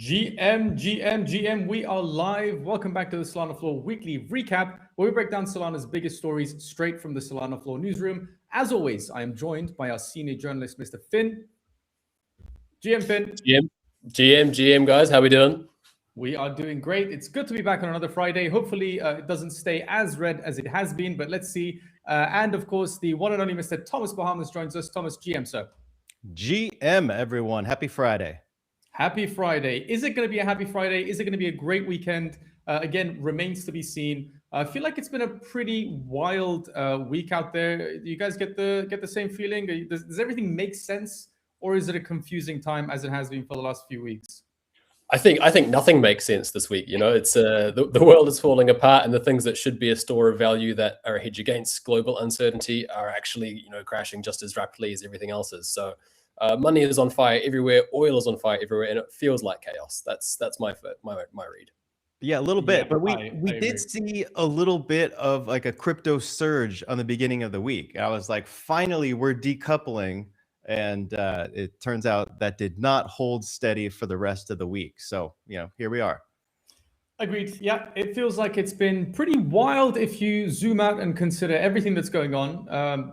GM, we are live. Welcome back to the SolanaFloor weekly recap, where we break down Solana's biggest stories straight from the SolanaFloor newsroom. As always, I am joined by our senior journalist, Mr. Finn. GM Finn. GM, guys, how we doing? We are doing great. It's good to be back on another Friday. Hopefully, it doesn't stay as red as it has been, but let's see. And of course, the one and only Mr. Thomas Bahamas joins us. Thomas, GM, sir. GM, everyone. Happy Friday. Happy Friday. Is it going to be a happy Friday? Is it going to be a great weekend? Again, remains to be seen. I feel like it's been a pretty wild week out there. Do you guys get the same feeling? Does everything make sense, or is it a confusing time as it has been for the last few weeks? I think nothing makes sense this week. You know, it's the world is falling apart, and the things that should be a store of value that are a hedge against global uncertainty are actually, crashing just as rapidly as everything else is. So money is on fire everywhere, oil is on fire everywhere, and it feels like chaos. That's my read. Yeah, a little bit, but we I did see a little bit of like a crypto surge on the beginning of the week. I was like, finally, we're decoupling. And it turns out that did not hold steady for the rest of the week. So, here we are. Agreed. Yeah, it feels like it's been pretty wild if you zoom out and consider everything that's going on.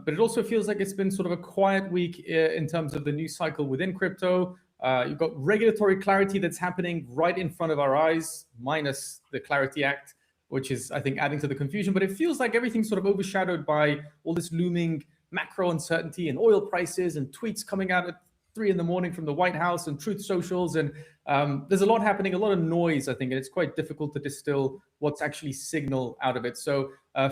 But it also feels like it's been sort of a quiet week in terms of the news cycle within crypto. You've got regulatory clarity that's happening right in front of our eyes, minus the Clarity Act, which is, I think, adding to the confusion. But it feels like everything's sort of overshadowed by all this looming macro uncertainty and oil prices and tweets coming out at 3 a.m. from the White House and Truth Socials. And there's a lot happening, a lot of noise, I think, and it's quite difficult to distill what's actually signal out of it. So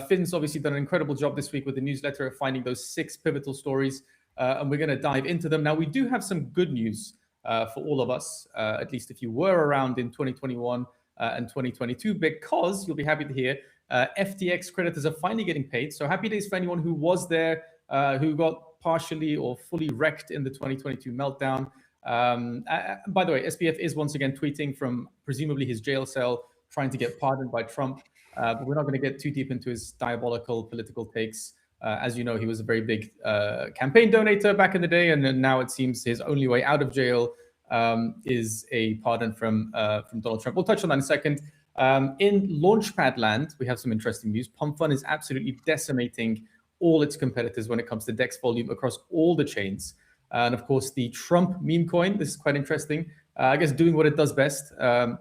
Finn's obviously done an incredible job this week with the newsletter of finding those 6 pivotal stories, and we're going to dive into them. Now, we do have some good news for all of us, at least if you were around in 2021 and 2022, because you'll be happy to hear FTX creditors are finally getting paid. So happy days for anyone who was there, who got partially or fully wrecked in the 2022 meltdown. By the way, SBF is once again tweeting from presumably his jail cell, trying to get pardoned by Trump. But we're not going to get too deep into his diabolical political takes. As you know, he was a very big campaign donator back in the day, and now it seems his only way out of jail is a pardon from Donald Trump. We'll touch on that in a second. In Launchpad land, we have some interesting news. Pump.fun is absolutely decimating all its competitors when it comes to DEX volume across all the chains. And of course, the Trump Memecoin, this is quite interesting. I guess doing what it does best,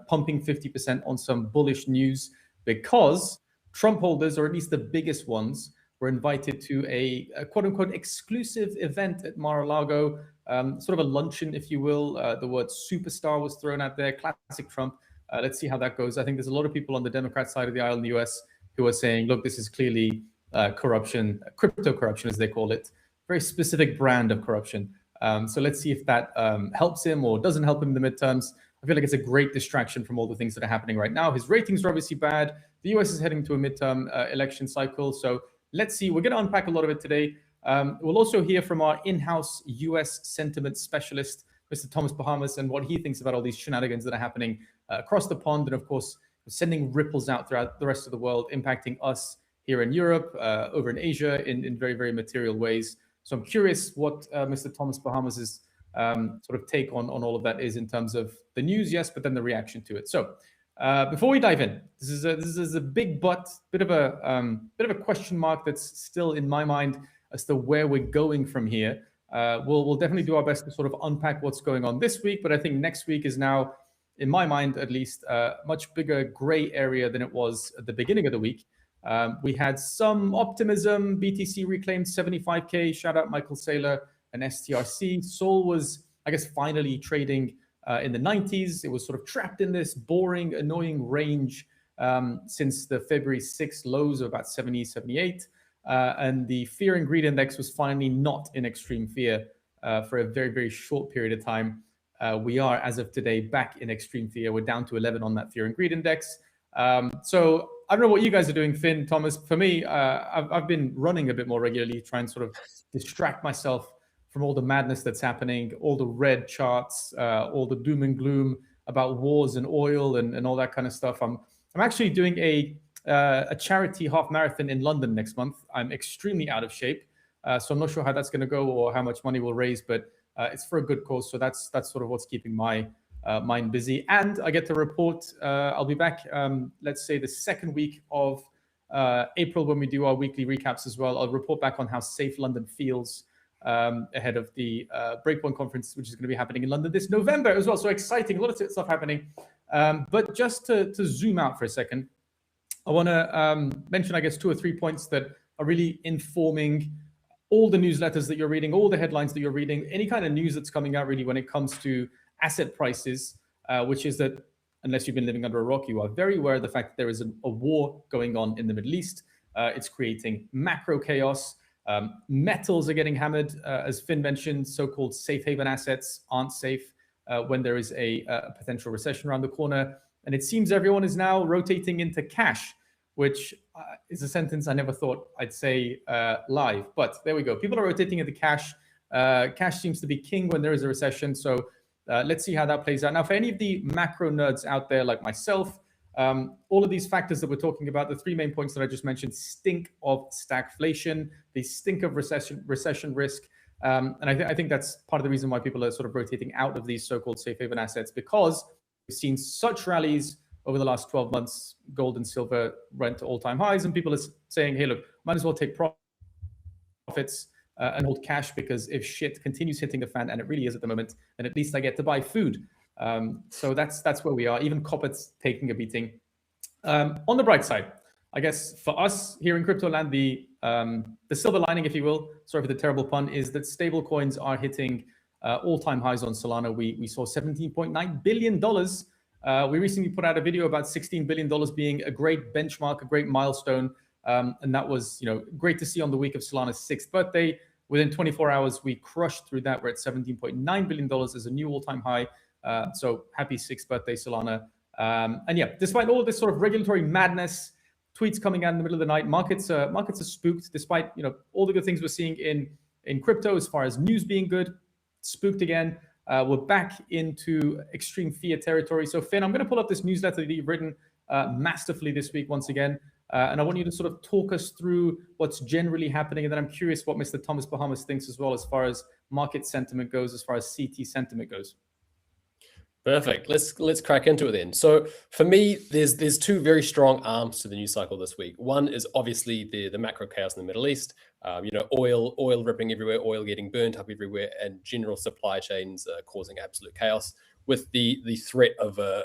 pumping 50% on some bullish news, because Trump holders, or at least the biggest ones, were invited to a quote-unquote exclusive event at Mar-a-Lago, sort of a luncheon, if you will. The word superstar was thrown out there, classic Trump. Let's see how that goes. I think there's a lot of people on the Democrat side of the aisle in the US who are saying, look, this is clearly corruption, crypto corruption, as they call it, very specific brand of corruption. So let's see if that helps him or doesn't help him in the midterms. I feel like it's a great distraction from all the things that are happening right now. His ratings are obviously bad. The US is heading to a midterm election cycle. So let's see. We're going to unpack a lot of it today. We'll also hear from our in-house US sentiment specialist, Mr. Thomas Bahamas, and what he thinks about all these shenanigans that are happening across the pond, and of course, sending ripples out throughout the rest of the world, impacting us here in Europe, over in Asia, in very, very material ways. So I'm curious what Mr. Thomas Bahamas' sort of take on all of that is in terms of the news, yes, but then the reaction to it. So before we dive in, this is a big bit of a question mark that's still in my mind as to where we're going from here. We'll definitely do our best to sort of unpack what's going on this week, but I think next week is now, in my mind at least, a much bigger gray area than it was at the beginning of the week. We had some optimism. BTC reclaimed 75K. Shout out Michael Saylor and STRC. Sol was, I guess, finally trading in the 90s. It was sort of trapped in this boring, annoying range since the February 6th lows of about 70, 78. And the fear and greed index was finally not in extreme fear for a very, very short period of time. We are, as of today, back in extreme fear. We're down to 11 on that fear and greed index. So I don't know what you guys are doing, Finn, Thomas. For me, I've been running a bit more regularly, trying to sort of distract myself from all the madness that's happening, all the red charts, all the doom and gloom about wars and oil and all that kind of stuff. I'm actually doing a charity half marathon in London next month. I'm extremely out of shape, so I'm not sure how that's going to go or how much money we'll raise, but it's for a good cause. So that's sort of what's keeping my mine busy. And I get to report, I'll be back, let's say the second week of April when we do our weekly recaps as well. I'll report back on how safe London feels ahead of the Breakpoint conference, which is going to be happening in London this November as well. So exciting, a lot of stuff happening. But just to zoom out for a second, I want to mention, I guess, 2 or 3 points that are really informing all the newsletters that you're reading, all the headlines that you're reading, any kind of news that's coming out really when it comes to asset prices, which is that unless you've been living under a rock, you are very aware of the fact that there is a war going on in the Middle East. It's creating macro chaos. Metals are getting hammered. As Finn mentioned, so-called safe haven assets aren't safe when there is a potential recession around the corner. And it seems everyone is now rotating into cash, which is a sentence I never thought I'd say live. But there we go. People are rotating into cash. Cash seems to be king when there is a recession. So let's see how that plays out. Now, for any of the macro nerds out there like myself, all of these factors that we're talking about, the 3 main points that I just mentioned, stink of stagflation, they stink of recession risk. And I think that's part of the reason why people are sort of rotating out of these so-called safe haven assets, because we've seen such rallies over the last 12 months. Gold and silver went to all-time highs, and people are saying, hey, look, might as well take profits and hold cash, because if shit continues hitting the fan, and it really is at the moment, then at least I get to buy food. So that's where we are. Even copper's taking a beating. On the bright side, I guess for us here in crypto land, the silver lining, if you will, sorry for the terrible pun, is that stable coins are hitting all-time highs on Solana. We saw $17.9 billion. We recently put out a video about $16 billion being a great benchmark, a great milestone. And that was, great to see on the week of Solana's 6th birthday. Within 24 hours, we crushed through that. We're at $17.9 billion as a new all-time high. So happy 6th birthday, Solana. And yeah, despite all of this sort of regulatory madness, tweets coming out in the middle of the night, markets are spooked. Despite all the good things we're seeing in crypto as far as news being good, spooked again. We're back into extreme fear territory. So Finn, I'm going to pull up this newsletter that you've written masterfully this week once again. And I want you to sort of talk us through what's generally happening. And then I'm curious what Mr. Thomas Bahamas thinks as well, as far as market sentiment goes, as far as CT sentiment goes. Perfect. Let's crack into it then. So for me, there's 2 very strong arms to the news cycle this week. One is obviously the macro chaos in the Middle East. Oil ripping everywhere, oil getting burnt up everywhere, and general supply chains causing absolute chaos, with the threat of a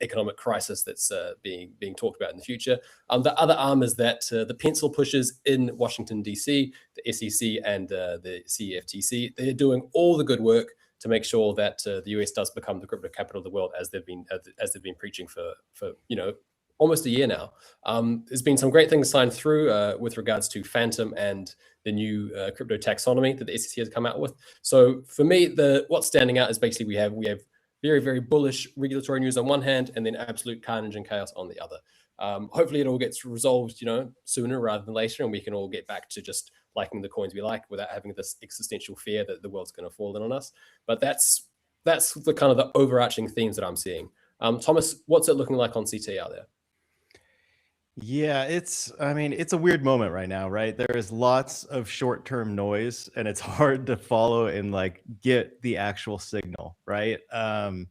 economic crisis that's being talked about in the future. The other arm is that the pencil pushers in Washington DC, the SEC and the CFTC, they're doing all the good work to make sure that the US does become the crypto capital of the world, as they've been preaching for almost a year now. There's been some great things signed through with regards to Phantom and the new crypto taxonomy that the SEC has come out with. So for me, what's standing out is basically we have very, very bullish regulatory news on one hand, and then absolute carnage and chaos on the other. Hopefully it all gets resolved, sooner rather than later, and we can all get back to just liking the coins we like without having this existential fear that the world's going to fall in on us. But that's the kind of the overarching themes that I'm seeing. Thomas, what's it looking like on CT out there? Yeah, it's a weird moment right now, right? There is lots of short-term noise, and it's hard to follow and get the actual signal, right? On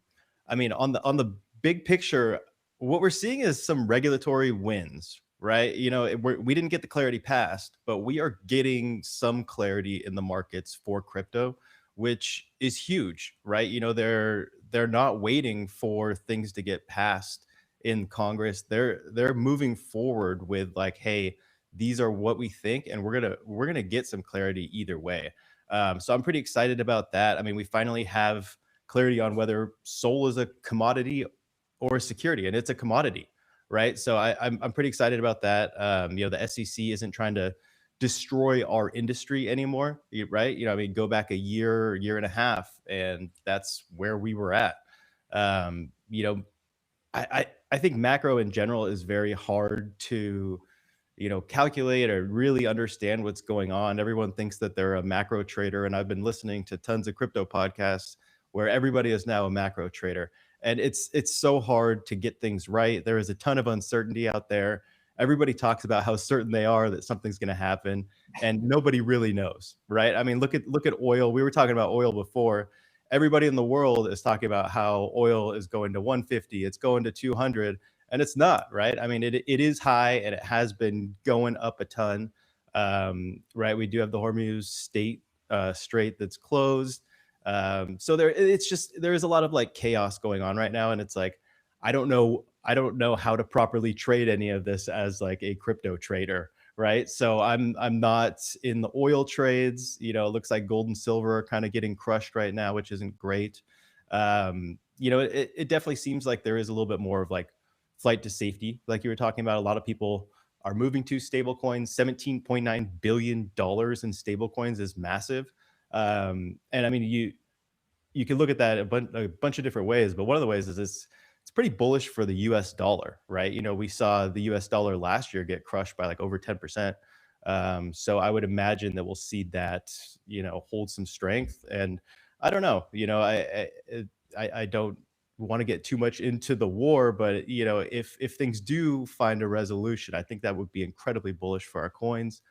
the big picture, what we're seeing is some regulatory wins, right? We didn't get the clarity passed, but we are getting some clarity in the markets for crypto, which is huge, right? They're not waiting for things to get passed in Congress. They're moving forward with hey, these are what we think, and we're gonna get some clarity either way. So I'm pretty excited about that. We finally have clarity on whether SOL is a commodity or a security, and it's a commodity, right? So I'm pretty excited about that. The SEC isn't trying to destroy our industry anymore, right? Go back a year and a half, and that's where we were at. I think macro in general is very hard to, calculate or really understand what's going on. Everyone thinks that they're a macro trader, and I've been listening to tons of crypto podcasts where everybody is now a macro trader, and it's so hard to get things right. There is a ton of uncertainty out there. Everybody talks about how certain they are that something's going to happen, and nobody really knows, right? Look at oil. We were talking about oil before, everybody in the world is talking about how oil is going to 150, it's going to 200, and it's not, right? I mean, it is high and it has been going up a ton, right? We do have the Hormuz Strait that's closed. So there is a lot of like chaos going on right now, and it's like I don't know how to properly trade any of this as like a crypto trader, right? So I'm not in the oil trades. You know, it looks like gold and silver are kind of getting crushed right now, which isn't great. You know, it definitely seems like there is a little bit more of like flight to safety, like you were talking about. A lot of people are moving to stablecoins. $17.9 billion in stablecoins is massive. And I mean, you can look at that a bunch of different ways, but one of the ways is it's pretty bullish for the US dollar, right? You know, we saw the US dollar last year get crushed by like over 10%. So I would imagine that we'll see that, you know, hold some strength. And I don't know, you know, I don't want to get too much into the war, but you know, if things do find a resolution, I think that would be incredibly bullish for our coins.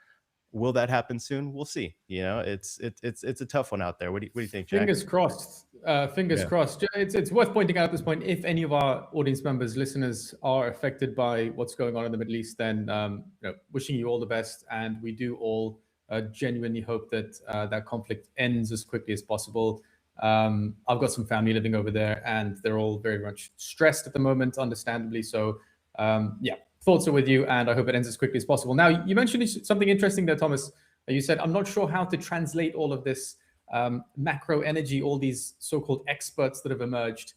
Will that happen soon? We'll see. You know, it's a tough one out there. What do you think, Jack? Fingers crossed. Fingers crossed. It's worth pointing out at this point, if any of our audience members, listeners are affected by what's going on in the Middle East, then you know, wishing you all the best. And we do all genuinely hope that that conflict ends as quickly as possible. I've got some family living over there, and they're all very much stressed at the moment, understandably. So yeah, thoughts are with you, and I hope it ends as quickly as possible. Now, you mentioned something interesting there, Thomas. You said, I'm not sure how to translate all of this macro energy, all these so-called experts that have emerged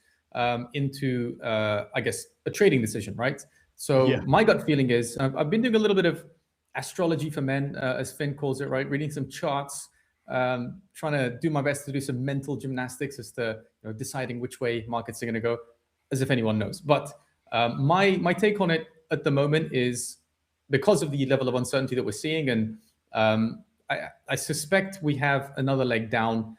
into, I guess, a trading decision, right? So my gut feeling is, I've been doing a little bit of astrology for men, as Finn calls it, right? Reading some charts, trying to do my best to do some mental gymnastics as to, you know, deciding which way markets are going to go, as if anyone knows. But my take on it at the moment is, because of the level of uncertainty that we're seeing, and I suspect we have another leg down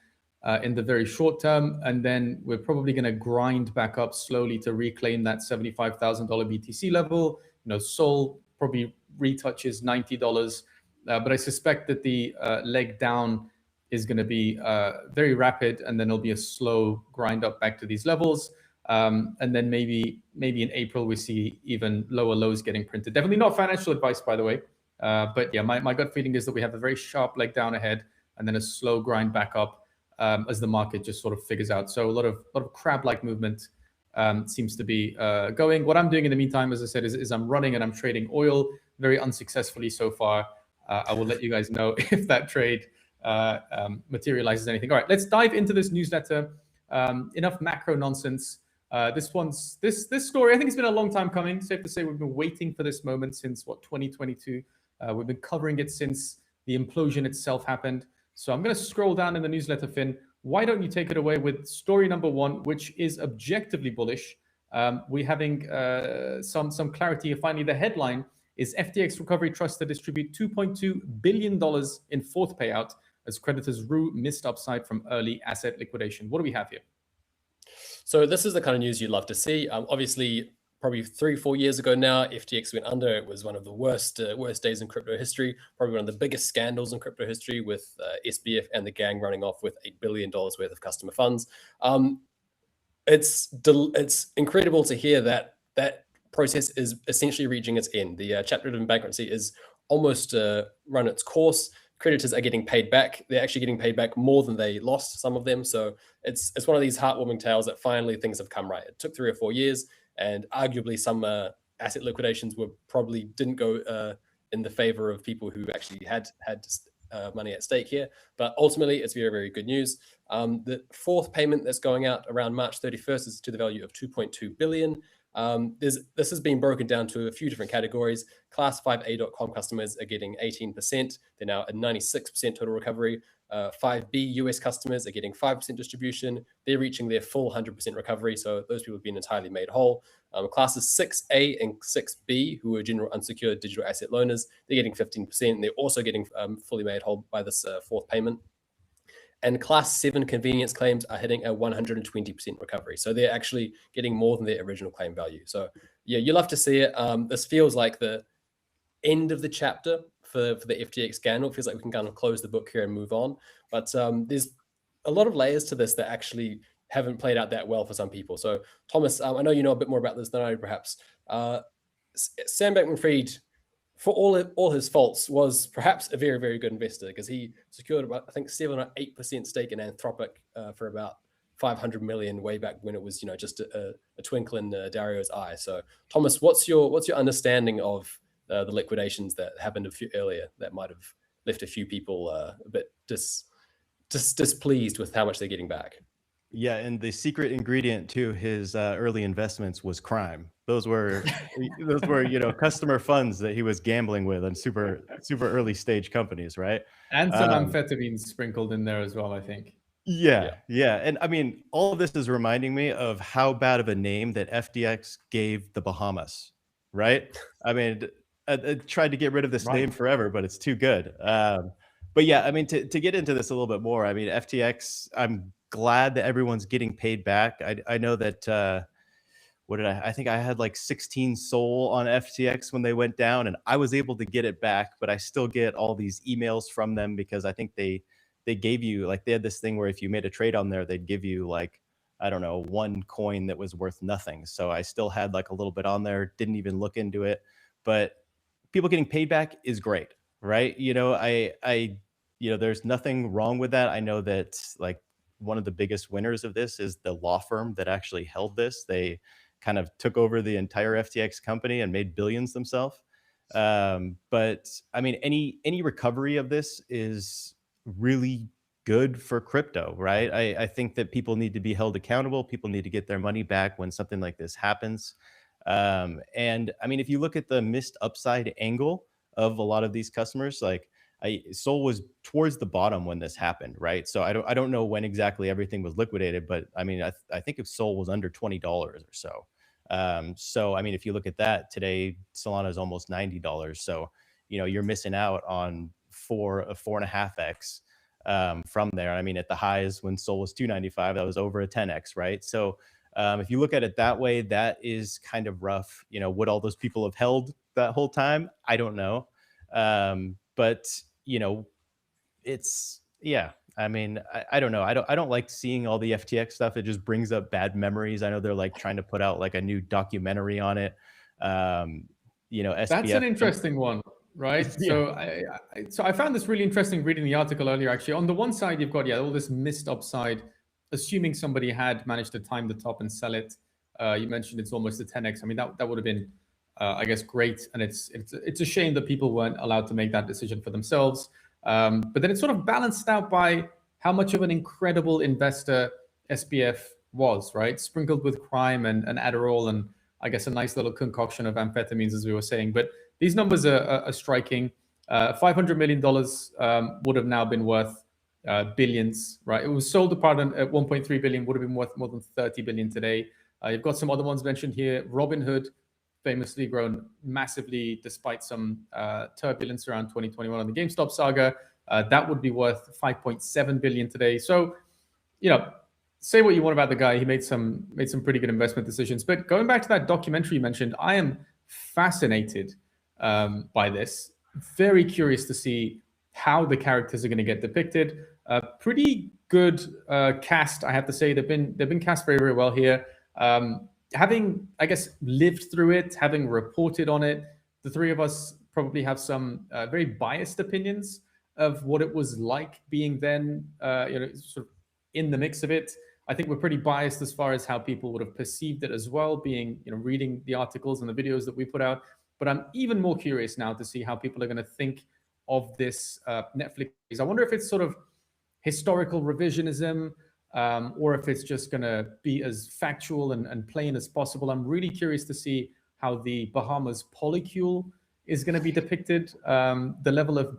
in the very short term, and then we're probably going to grind back up slowly to reclaim that $75,000 BTC level. You know, Sol probably retouches $90, but I suspect that the leg down is going to be very rapid, and then it'll be a slow grind up back to these levels. And then maybe in April we see even lower lows getting printed. Definitely not financial advice, by the way. But yeah, my gut feeling is that we have a very sharp leg down ahead, and then a slow grind back up as the market just sort of figures out. So a lot of crab-like movement seems to be going. What I'm doing in the meantime, as I said, is I'm running and I'm trading oil very unsuccessfully so far. I will let you guys know if that trade materializes anything. All right, let's dive into this newsletter. Enough macro nonsense. This story, I think it's been a long time coming. Safe to say we've been waiting for this moment since 2022. We've been covering it since the implosion itself happened. So I'm going to scroll down in the newsletter, Finn. Why don't you take it away with story number one, which is objectively bullish. We're having some clarity. Finally, the headline is FTX Recovery Trust to distribute $2.2 billion in fourth payout as creditors rue missed upside from early asset liquidation. What do we have here? So this is the kind of news you'd love to see. Obviously, probably 3-4 years ago now, FTX went under. It was one of the worst days in crypto history, probably one of the biggest scandals in crypto history, with SBF and the gang running off with $8 billion worth of customer funds. It's incredible to hear that process is essentially reaching its end. The Chapter 11 bankruptcy is almost run its course. Creditors are getting paid back. They're actually getting paid back more than they lost, some of them. So it's one of these heartwarming tales that finally things have come right. It took 3 or 4 years, and arguably some asset liquidations probably didn't go in the favor of people who actually had money at stake here. But ultimately, it's very, very good news. The fourth payment that's going out around March 31st is to the value of $2.2 billion. This has been broken down to a few different categories. Class 5A.com customers are getting 18%. They're now at 96% total recovery. 5B US customers are getting 5% distribution. They're reaching their full 100% recovery. So those people have been entirely made whole. Classes 6A and 6B, who are general unsecured digital asset loaners, they're getting 15%. And they're also getting fully made whole by this fourth payment. And class 7 convenience claims are hitting a 120% recovery. So they're actually getting more than their original claim value. So yeah, you love to see it. This feels like the end of the chapter for the FTX scandal. It feels like we can kind of close the book here and move on. But there's a lot of layers to this that actually haven't played out that well for some people. So Thomas, I know you know a bit more about this than I do, perhaps. Sam Bankman-Fried, for all his faults, was perhaps a very, very good investor, because he secured about, I think, 7 or 8% stake in Anthropic for about 500 million way back when it was, just a twinkle in Dario's eye. So Thomas, what's your understanding of the liquidations that happened a few earlier that might have left a few people a bit displeased with how much they're getting back? Yeah, and the secret ingredient to his early investments was crime. Those were customer funds that he was gambling with on super early stage companies, right? And some amphetamines sprinkled in there as well, I think. Yeah. And I mean, all of this is reminding me of how bad of a name that FTX gave the Bahamas, right? I mean, I tried to get rid of this name forever, but it's too good. But yeah, I mean, to get into this a little bit more, I mean, FTX, I'm glad that everyone's getting paid back. I know that, what did I think I had like 16 SOL on FTX when they went down, and I was able to get it back, but I still get all these emails from them because I think they gave you, like, they had this thing where if you made a trade on there, they'd give you like, I don't know, 1 coin that was worth nothing. So I still had like a little bit on there, didn't even look into it, but people getting paid back is great, right? There's nothing wrong with that. I know that, like, one of the biggest winners of this is the law firm that actually held this. They kind of took over the entire FTX company and made billions themselves. But I mean, any recovery of this is really good for crypto, right? I think that people need to be held accountable. People need to get their money back when something like this happens. And I mean, if you look at the missed upside angle of a lot of these customers, like, Sol was towards the bottom when this happened, right? So I don't know when exactly everything was liquidated, but I mean, I think if Sol was under $20 or so. So I mean, if you look at that today, Solana is almost $90. So you're missing out on 4.5x from there. I mean, at the highs when Sol was 295, that was over a 10x, right? So if you look at it that way, that is kind of rough. Would all those people have held that whole time? I don't know. But it's, yeah, I mean, I don't know. I don't like seeing all the FTX stuff. It just brings up bad memories. I know they're like trying to put out like a new documentary on it. SBF. That's an interesting one, right? Yeah. So I found this really interesting reading the article earlier, actually. On the one side, you've got, all this missed upside, assuming somebody had managed to time the top and sell it. You mentioned it's almost a 10x. I mean, that would have been, I guess, great. And it's a shame that people weren't allowed to make that decision for themselves. But then it's sort of balanced out by how much of an incredible investor SBF was, right? Sprinkled with crime and Adderall and, I guess, a nice little concoction of amphetamines, as we were saying. But these numbers are striking. $500 million would have now been worth billions, right? It was sold apart at 1.3 billion, would have been worth more than 30 billion today. You've got some other ones mentioned here. Robinhood, famously grown massively despite some turbulence around 2021 on the GameStop saga. That would be worth 5.7 billion today. So, say what you want about the guy. He made some pretty good investment decisions. But going back to that documentary you mentioned, I am fascinated by this. Very curious to see how the characters are going to get depicted. Pretty good cast, I have to say. They've been cast very, very well here. Having, I guess, lived through it, having reported on it, the three of us probably have some very biased opinions of what it was like being then, sort of in the mix of it. I think we're pretty biased as far as how people would have perceived it as well, being, reading the articles and the videos that we put out. But I'm even more curious now to see how people are going to think of this Netflix. I wonder if it's sort of historical revisionism, or if it's just going to be as factual and plain as possible. I'm really curious to see how the Bahamas polycule is going to be depicted. The level of,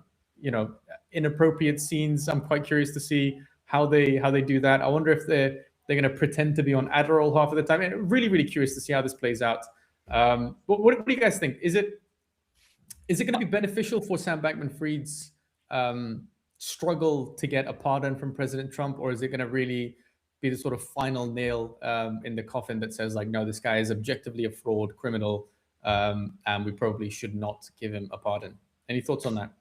inappropriate scenes, I'm quite curious to see how they do that. I wonder if they're going to pretend to be on Adderall half of the time. And really, really curious to see how this plays out. What do you guys think? Is it going to be beneficial for Sam Bankman-Fried's struggle to get a pardon from President Trump, or is it going to really be the sort of final nail in the coffin that says, like, no, this guy is objectively a fraud, criminal, and we probably should not give him a pardon? Any thoughts on that?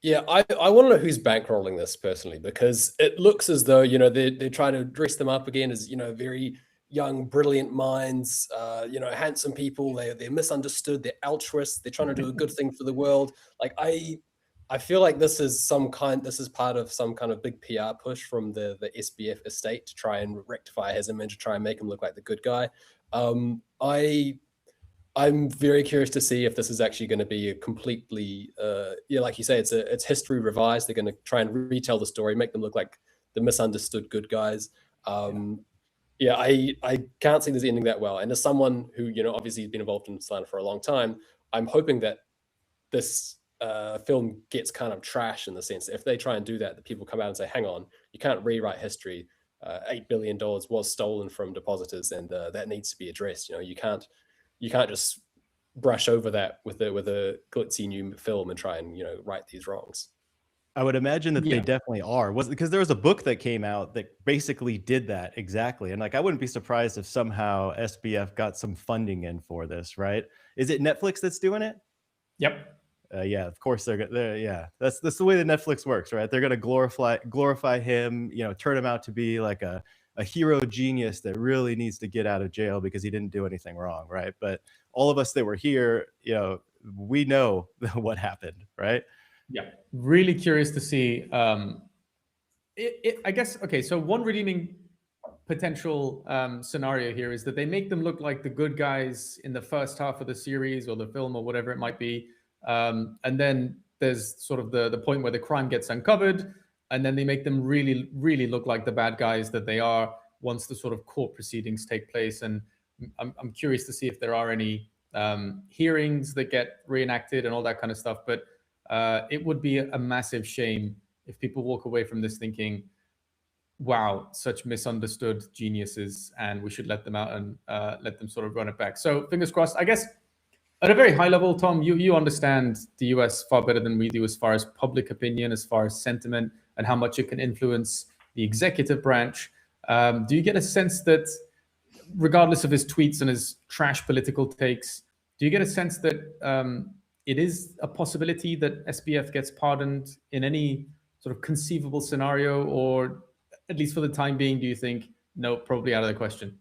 Yeah, I want to know who's bankrolling this personally, because it looks as though, they're trying to dress them up again as, very young, brilliant minds, handsome people. They're misunderstood. They're altruists. They're trying to do a good thing for the world. Like I feel like this is part of some kind of big PR push from the SBF estate to try and rectify his image, to try and make him look like the good guy. I'm very curious to see if this is actually going to be a completely, like you say, it's history revised. They're going to try and retell the story, make them look like the misunderstood good guys. I can't see this ending that well. And as someone who, obviously has been involved in Solana for a long time, I'm hoping that this film gets kind of trash, in the sense that if they try and do that, the people come out and say, hang on, you can't rewrite history. $8 billion was stolen from depositors, and that needs to be addressed. You can't just brush over that with a glitzy new film and try and right these wrongs. I would imagine that they definitely are. Because there was a book that came out that basically did that exactly. And like, I wouldn't be surprised if somehow SBF got some funding in for this, right? Is it Netflix that's doing it? Yep. Yeah, of course they're yeah. That's the way that Netflix works, right? They're gonna glorify him, turn him out to be like a hero genius that really needs to get out of jail because he didn't do anything wrong, right? But all of us that were here, we know what happened, right? Yeah, really curious to see. I guess, okay, so one redeeming potential scenario here is that they make them look like the good guys in the first half of the series or the film or whatever it might be. And then there's sort of the point where the crime gets uncovered, and then they make them really, really look like the bad guys that they are once the sort of court proceedings take place. And I'm curious to see if there are any hearings that get reenacted and all that kind of stuff. But it would be a massive shame if people walk away from this thinking, wow, such misunderstood geniuses, and we should let them out and let them sort of run it back. So fingers crossed. I guess at a very high level, Tom, you understand the US far better than we do as far as public opinion, as far as sentiment, and how much it can influence the executive branch. Do you get a sense that, regardless of his tweets and his trash political takes, do you get a sense that it is a possibility that SBF gets pardoned in any sort of conceivable scenario, or at least for the time being, do you think, no, probably out of the question?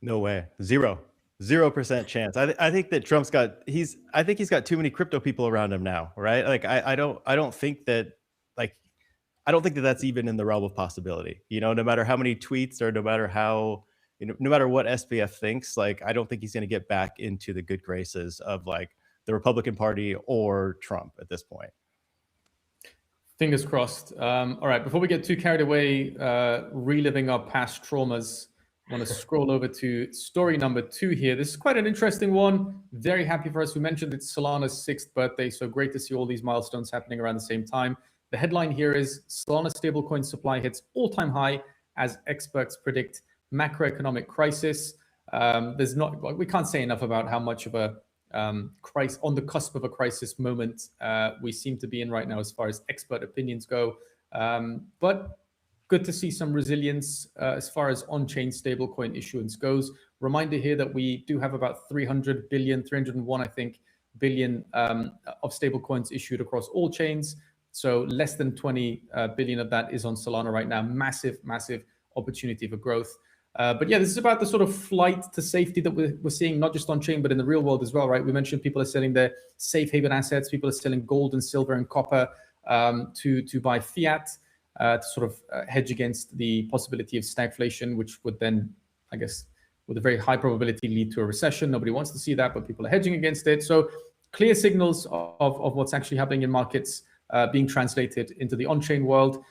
No way. 0% chance. I think that Trump's I think he's got too many crypto people around him now, right? Like I don't think that that's even in the realm of possibility. No matter how many tweets or no matter how, no matter what SBF thinks, like I don't think he's going to get back into the good graces of like the Republican Party or Trump at this point. Fingers crossed. All right, before we get too carried away, reliving our past traumas, I want to scroll over to story number 2 here. This is quite an interesting one. Very happy for us. We mentioned it's Solana's 6th birthday, so great to see all these milestones happening around the same time. The headline here is Solana stablecoin supply hits all-time high as experts predict macroeconomic crisis. We can't say enough about how much of a crisis, on the cusp of a crisis moment we seem to be in right now as far as expert opinions go. But good to see some resilience as far as on-chain stablecoin issuance goes. Reminder here that we do have about 301, I think, billion of stablecoins issued across all chains. So less than 20 billion of that is on Solana right now. Massive, massive opportunity for growth. But yeah, this is about the sort of flight to safety that we're seeing, not just on chain, but in the real world as well, right? We mentioned people are selling their safe haven assets. People are selling gold and silver and copper to buy fiat to sort of hedge against the possibility of stagflation, which would then, I guess, with a very high probability lead to a recession. Nobody wants to see that, but people are hedging against it. So clear signals of what's actually happening in markets being translated into the on-chain world.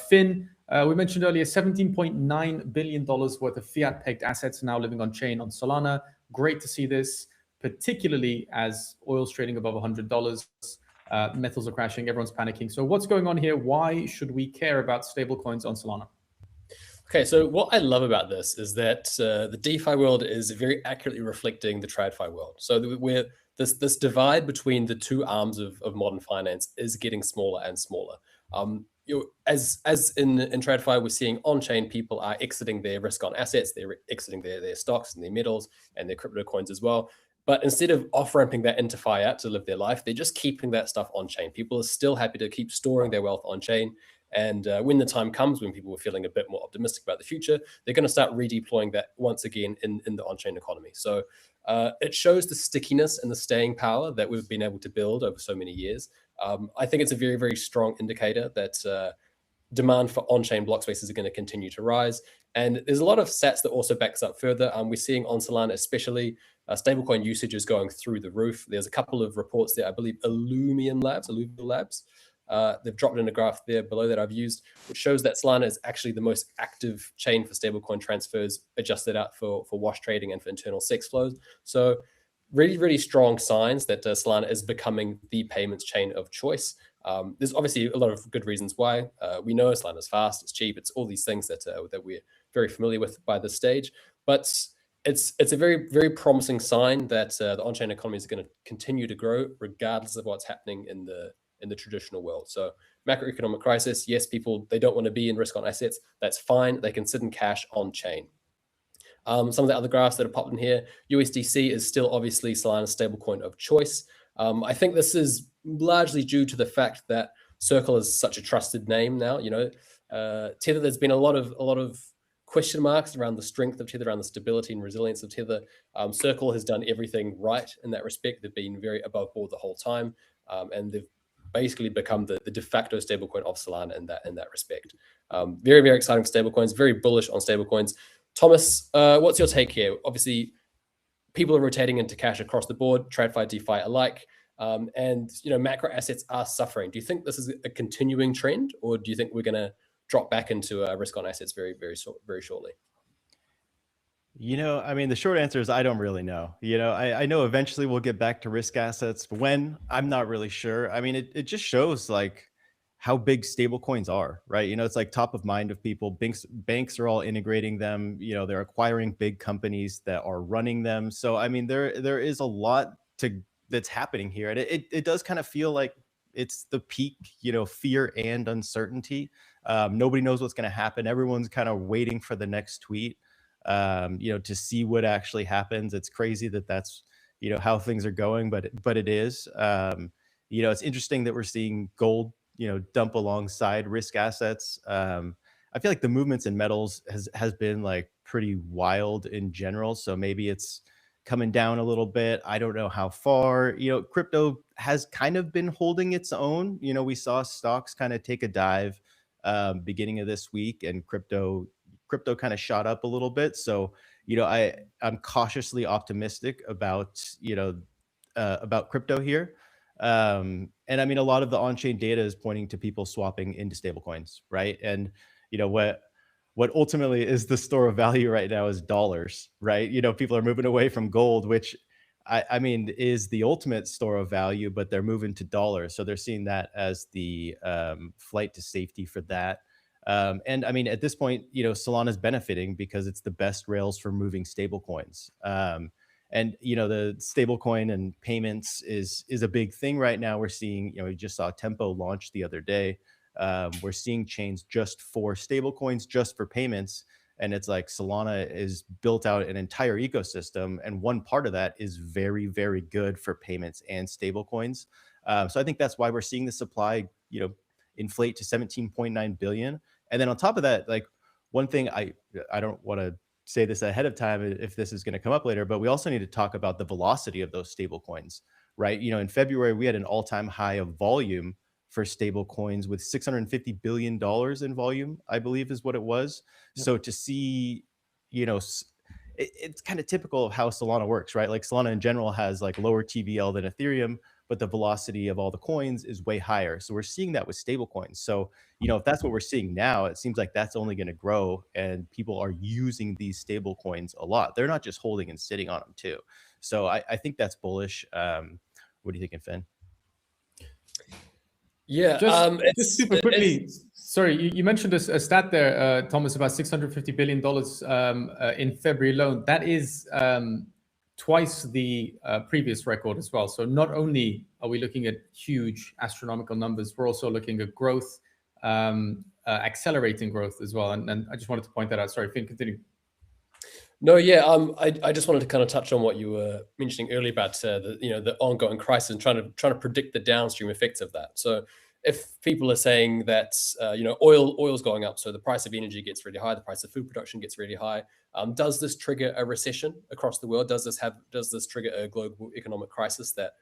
Finn, we mentioned earlier, $17.9 billion worth of fiat-pegged assets now living on chain on Solana. Great to see this, particularly as oil's trading above $100. Metals are crashing, everyone's panicking. So what's going on here? Why should we care about stablecoins on Solana? Okay, so what I love about this is that the DeFi world is very accurately reflecting the TradFi world. So this divide between the two arms of modern finance is getting smaller and smaller. As in TradFi, we're seeing on-chain people are exiting their risk on assets, they're exiting their stocks and their metals and their crypto coins as well. But instead of off-ramping that into fiat to live their life, they're just keeping that stuff on-chain. People are still happy to keep storing their wealth on-chain. And when the time comes, when people are feeling a bit more optimistic about the future, they're going to start redeploying that once again in the on-chain economy. So it shows the stickiness and the staying power that we've been able to build over so many years. I think it's a very, very strong indicator that demand for on-chain block spaces are going to continue to rise. And there's a lot of stats that also backs up further. We're seeing on Solana especially, stablecoin usage is going through the roof. There's a couple of reports there, I believe Illumium Labs, they've dropped in a graph there below that I've used, which shows that Solana is actually the most active chain for stablecoin transfers, adjusted out for wash trading and for internal SEX flows. So really, really strong signs that Solana is becoming the payments chain of choice. There's obviously a lot of good reasons why. We know Solana is fast, it's cheap, it's all these things that we're very familiar with by this stage. But it's a very, very promising sign that the on-chain economy is going to continue to grow regardless of what's happening in the traditional world. So macroeconomic crisis, yes, people, they don't want to be in risk on assets. That's fine. They can sit in cash on chain. Some of the other graphs that are popped in here, USDC is still obviously Solana's stablecoin of choice. I think this is largely due to the fact that Circle is such a trusted name now. You know, Tether, there's been a lot of question marks around the strength of Tether, around the stability and resilience of Tether. Circle has done everything right in that respect. They've been very above board the whole time, and they've basically become the de facto stablecoin of Solana in that respect. Very, very exciting stablecoins, very bullish on stablecoins. Thomas, what's your take here? Obviously, people are rotating into cash across the board, TradFi, DeFi alike, and macro assets are suffering. Do you think this is a continuing trend, or do you think we're going to drop back into risk on assets very, very, very shortly? I mean, the short answer is I don't really know. I know eventually we'll get back to risk assets. When, I'm not really sure. I mean, it just shows like how big stable coins are, right? It's like top of mind of people. Banks are all integrating them. They're acquiring big companies that are running them. So, I mean, there is a lot that's happening here. And it does kind of feel like it's the peak, fear and uncertainty. Nobody knows what's going to happen. Everyone's kind of waiting for the next tweet. To see what actually happens. It's crazy that that's, how things are going, but it is. It's interesting that we're seeing gold, dump alongside risk assets. I feel like the movements in metals has been like pretty wild in general. So maybe it's coming down a little bit. I don't know how far. Crypto has kind of been holding its own. We saw stocks kind of take a dive beginning of this week, and crypto kind of shot up a little bit. So, I'm cautiously optimistic about crypto here. And I mean, a lot of the on-chain data is pointing to people swapping into stablecoins, right? And, what ultimately is the store of value right now is dollars, right? People are moving away from gold, which I mean, is the ultimate store of value, but they're moving to dollars. So they're seeing that as the flight to safety for that. And I mean, at this point, Solana is benefiting because it's the best rails for moving stable coins. And the stablecoin and payments is a big thing right now. We're seeing, we just saw Tempo launch the other day. We're seeing chains just for stablecoins, just for payments. And it's like Solana is built out an entire ecosystem. And one part of that is very, very good for payments and stablecoins. So I think that's why we're seeing the supply, inflate to 17.9 billion. And then on top of that, like one thing, I don't want to say this ahead of time if this is going to come up later, but we also need to talk about the velocity of those stable coins, right? In February, we had an all-time high of volume for stable coins with $650 billion in volume, I believe is what it was. Yep. So to see, it's kind of typical of how Solana works, right? Like Solana in general has like lower TVL than Ethereum, but the velocity of all the coins is way higher. So we're seeing that with stable coins. So, if that's what we're seeing now, it seems like that's only going to grow, and people are using these stable coins a lot. They're not just holding and sitting on them too. So I think that's bullish. What do you think, Finn? Yeah, just super quickly. Sorry, you mentioned a stat there, Thomas, about $650 billion in February alone. That is twice the previous record as well. So not only are we looking at huge astronomical numbers, we're also looking at growth, accelerating growth as well. And I just wanted to point that out. Sorry, Finn, continue. No, yeah, I just wanted to kind of touch on what you were mentioning earlier about the ongoing crisis and trying to predict the downstream effects of that. So if people are saying that oil's going up, so the price of energy gets really high, the price of food production gets really high, does this trigger a recession across the world? Does this trigger a global economic crisis that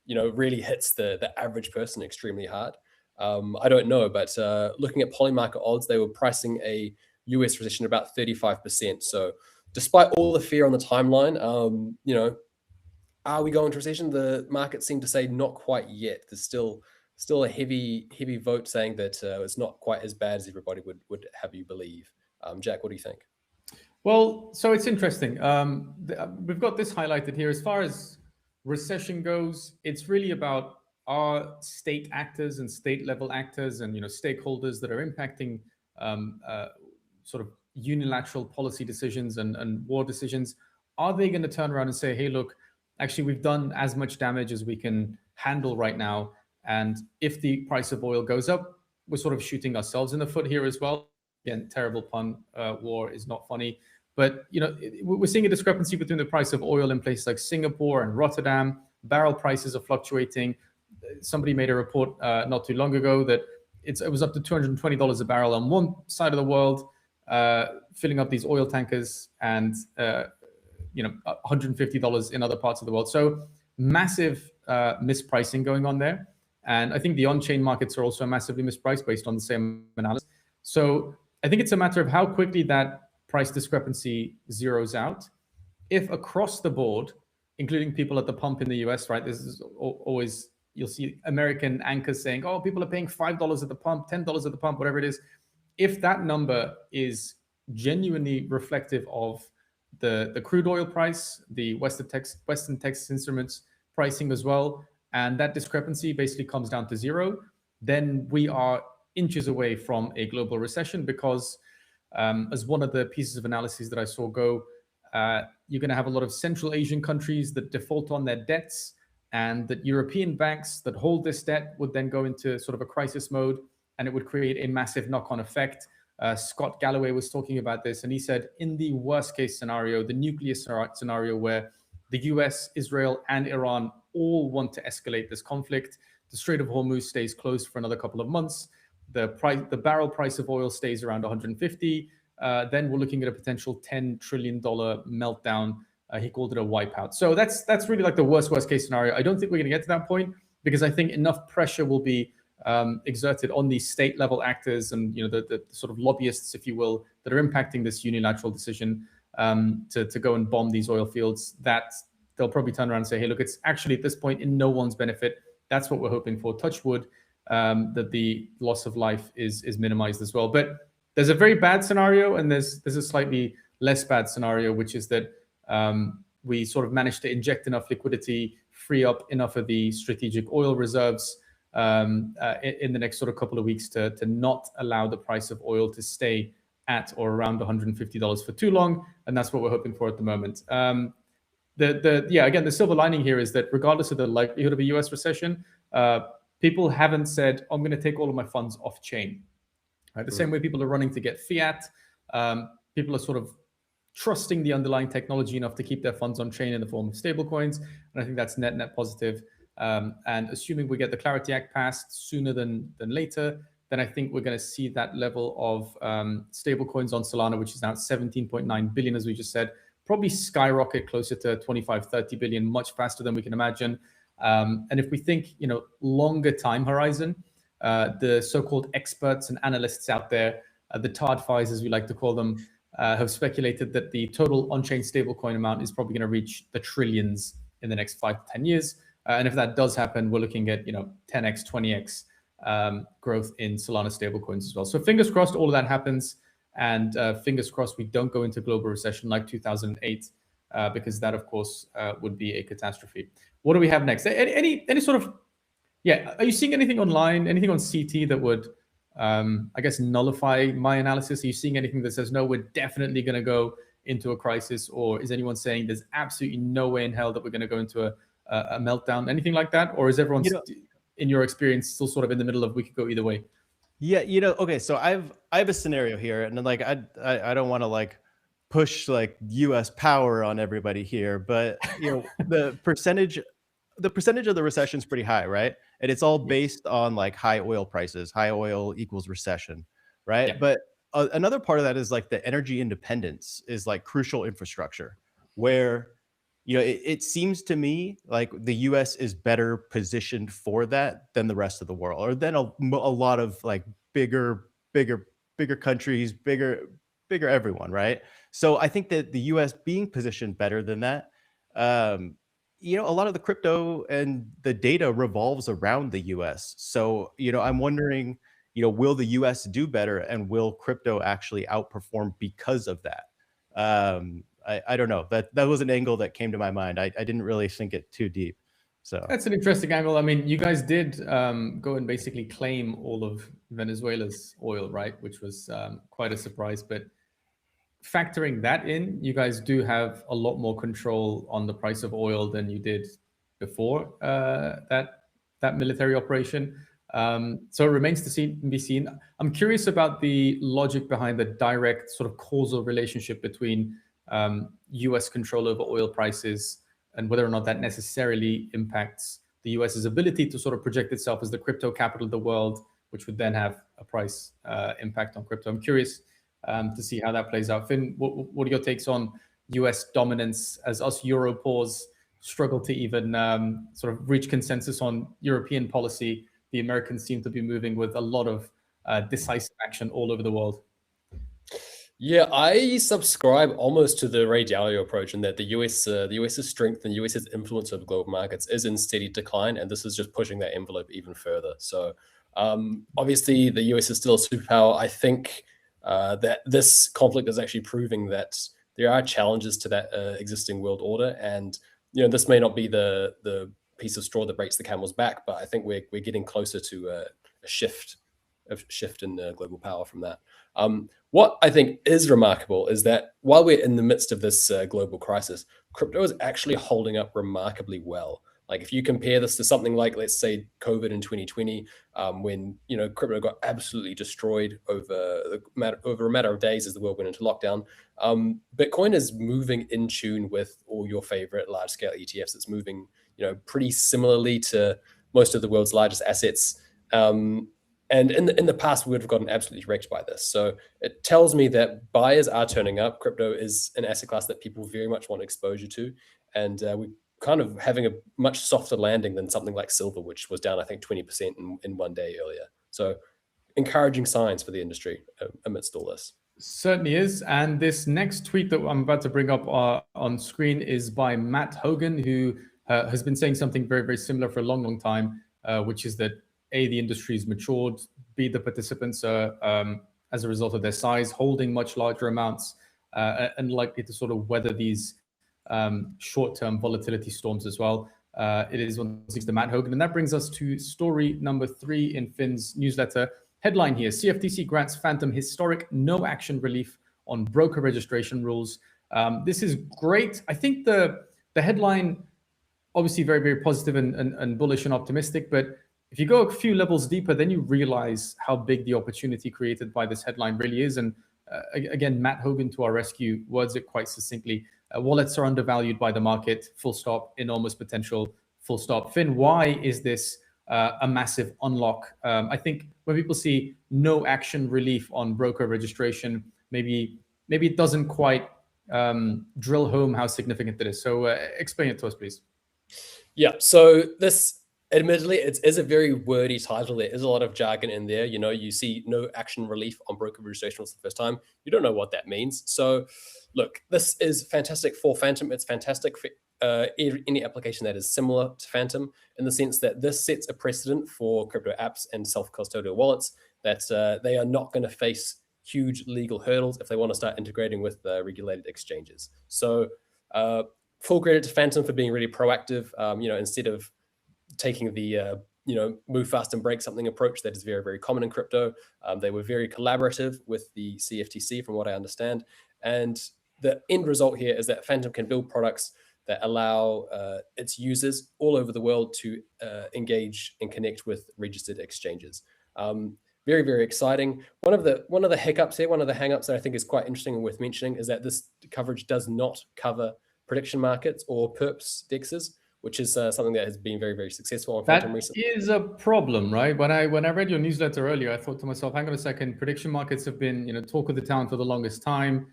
really hits the average person extremely hard? I don't know, but looking at Polymarket odds, they were pricing a US recession about 35%. So despite all the fear on the timeline, are we going to recession? The market seemed to say not quite yet. There's still a heavy vote saying that it's not quite as bad as everybody would have you believe. Jack, what do you think? Well, so it's interesting. We've got this highlighted here. As far as recession goes, it's really about our state actors and state level actors and stakeholders that are impacting sort of unilateral policy decisions and war decisions. Are they going to turn around and say, hey, look, actually, we've done as much damage as we can handle right now. And if the price of oil goes up, we're sort of shooting ourselves in the foot here as well. Again, terrible pun, war is not funny. But we're seeing a discrepancy between the price of oil in places like Singapore and Rotterdam. Barrel prices are fluctuating. Somebody made a report not too long ago that it was up to $220 a barrel on one side of the world, filling up these oil tankers, and $150 in other parts of the world. So massive mispricing going on there. And I think the on-chain markets are also massively mispriced based on the same analysis. So I think it's a matter of how quickly that price discrepancy zeroes out. If across the board, including people at the pump in the US, right, this is always, you'll see American anchors saying, oh, people are paying $5 at the pump, $10 at the pump, whatever it is. If that number is genuinely reflective of the crude oil price, the Western Texas Instruments pricing as well, and that discrepancy basically comes down to zero, then we are inches away from a global recession because as one of the pieces of analysis that I saw go, you're going to have a lot of Central Asian countries that default on their debts, and that European banks that hold this debt would then go into sort of a crisis mode, and it would create a massive knock-on effect. Scott Galloway was talking about this, and he said in the worst case scenario, the nuclear scenario where the US, Israel, and Iran all want to escalate this conflict, the Strait of Hormuz stays closed for another couple of months, the barrel price of oil stays around 150, then we're looking at a potential $10 trillion meltdown. He called it a wipeout. So that's really like the worst case scenario. I don't think we're going to get to that point because I think enough pressure will be exerted on these state level actors and the sort of lobbyists, if you will, that are impacting this unilateral decision to go and bomb these oil fields, that they'll probably turn around and say, hey, look, it's actually at this point in no one's benefit. That's what we're hoping for. Touch wood, that the loss of life is minimized as well. But there's a very bad scenario and there's a slightly less bad scenario, which is that we sort of managed to inject enough liquidity, free up enough of the strategic oil reserves in the next sort of couple of weeks to not allow the price of oil to stay at or around $150 for too long, and that's what we're hoping for at the moment. Again, the silver lining here is that regardless of the likelihood of a US recession, people haven't said, I'm going to take all of my funds off chain. Right? The same way people are running to get fiat, people are sort of trusting the underlying technology enough to keep their funds on chain in the form of stablecoins, and I think that's net positive. And assuming we get the Clarity Act passed sooner than later, then I think we're going to see that level of stablecoins on Solana, which is now 17.9 billion, as we just said, probably skyrocket closer to 25, 30 billion, much faster than we can imagine. And if we think, longer time horizon, the so-called experts and analysts out there, the TARDFIs, as we like to call them, have speculated that the total on-chain stablecoin amount is probably going to reach the trillions in the next 5 to 10 years. And if that does happen, we're looking at 10x, 20x growth in Solana stablecoins as well. So fingers crossed all of that happens, and fingers crossed we don't go into global recession like 2008, because that, of course, would be a catastrophe. What do we have next? Any sort of, are you seeing anything online, anything on CT that would, I guess, nullify my analysis? Are you seeing anything that says, no, we're definitely going to go into a crisis? Or is anyone saying there's absolutely no way in hell that we're going to go into a meltdown, anything like that? Or is everyone, in your experience, still sort of in the middle of we could go either way? Yeah, okay, so I have a scenario here, and then I don't want to push like US power on everybody here, but the percentage of the recession is pretty high, right? And it's all based on like high oil prices. High oil equals recession, right? Yeah. But another part of that is like the energy independence is like crucial infrastructure, where it seems to me like the US is better positioned for that than the rest of the world, or than a lot of like bigger countries, bigger everyone, right? So I think that the US being positioned better than that, a lot of the crypto and the data revolves around the US. So, I'm wondering, will the US do better, and will crypto actually outperform because of that? I don't know. That was an angle that came to my mind. I didn't really think it too deep. So That's an interesting angle. I mean, you guys did go and basically claim all of Venezuela's oil, right? Which was quite a surprise. But factoring that in, you guys do have a lot more control on the price of oil than you did before that military operation. So it remains to be seen. I'm curious about the logic behind the direct sort of causal relationship between US control over oil prices and whether or not that necessarily impacts the US's ability to sort of project itself as the crypto capital of the world, which would then have a price impact on crypto. I'm curious to see how that plays out. Finn, what are your takes on US dominance as us Europores struggle to even sort of reach consensus on European policy? The Americans seem to be moving with a lot of decisive action all over the world. Yeah, I subscribe almost to the Ray Dalio approach in that the US's strength and US's influence over global markets is in steady decline, and this is just pushing that envelope even further. So obviously the US is still a superpower. I think that this conflict is actually proving that there are challenges to that existing world order, and this may not be the piece of straw that breaks the camel's back, but I think we're getting closer to a shift in global power from that. What I think is remarkable is that while we're in the midst of this global crisis, crypto is actually holding up remarkably well. Like if you compare this to something like, let's say, COVID in 2020, when crypto got absolutely destroyed over a matter of days as the world went into lockdown, Bitcoin is moving in tune with all your favorite large-scale ETFs. It's moving, pretty similarly to most of the world's largest assets. And in the past, we would have gotten absolutely wrecked by this. So it tells me that buyers are turning up. Crypto is an asset class that people very much want exposure to. And we're kind of having a much softer landing than something like silver, which was down, I think, 20% in one day earlier. So encouraging signs for the industry amidst all this. Certainly is. And this next tweet that I'm about to bring up on screen is by Matt Hogan, who has been saying something very, very similar for a long, long time, which is that A, the industry is matured, B, the participants are, as a result of their size, holding much larger amounts and likely to sort of weather these short-term volatility storms as well. It is the Matt Hogan. And that brings us to story number 3 in Finn's newsletter. Headline here: CFTC grants Phantom historic no-action relief on broker registration rules. This is great. I think the headline, obviously very, very positive and bullish and optimistic, but if you go a few levels deeper, then you realize how big the opportunity created by this headline really is. And again, Matt Hogan to our rescue words it quite succinctly. Wallets are undervalued by the market, full stop, enormous potential, full stop. Finn, why is this a massive unlock? I think when people see no action relief on broker registration, maybe it doesn't quite drill home how significant it is. So explain it to us, please. Yeah, so this, admittedly, it is a very wordy title. There is a lot of jargon in there. You see no action relief on broker registration for the first time. You don't know what that means. So look, this is fantastic for Phantom. It's fantastic for any application that is similar to Phantom, in the sense that this sets a precedent for crypto apps and self-custodial wallets that they are not going to face huge legal hurdles if they want to start integrating with regulated exchanges. So full credit to Phantom for being really proactive. Instead of taking the move fast and break something approach that is very, very common in crypto, they were very collaborative with the CFTC, from what I understand. And the end result here is that Phantom can build products that allow its users all over the world to engage and connect with registered exchanges. very, very exciting. One of the hiccups here, one of the hangups that I think is quite interesting and worth mentioning is that this coverage does not cover prediction markets or perps dexes, which is something that has been very, very successful on Phantom recently. That is a problem, right? When I read your newsletter earlier, I thought to myself, hang on a second, prediction markets have been, talk of the town for the longest time.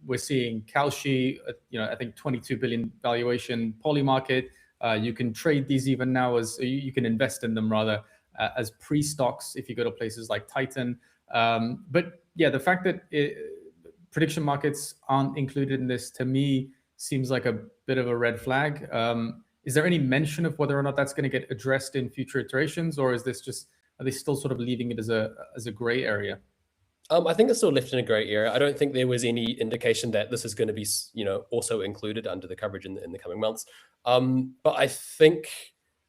We're seeing Kalshi, I think 22 billion valuation, Polymarket. You can trade these even now as you can invest in them rather as pre-stocks if you go to places like Titan. But yeah, the fact that prediction markets aren't included in this, to me, seems like a bit of a red flag. Is there any mention of whether or not that's going to get addressed in future iterations, or is this just, are they still sort of leaving it as a gray area? I think it's still left in a gray area. I don't think there was any indication that this is going to be, also included under the coverage in the coming months. But I think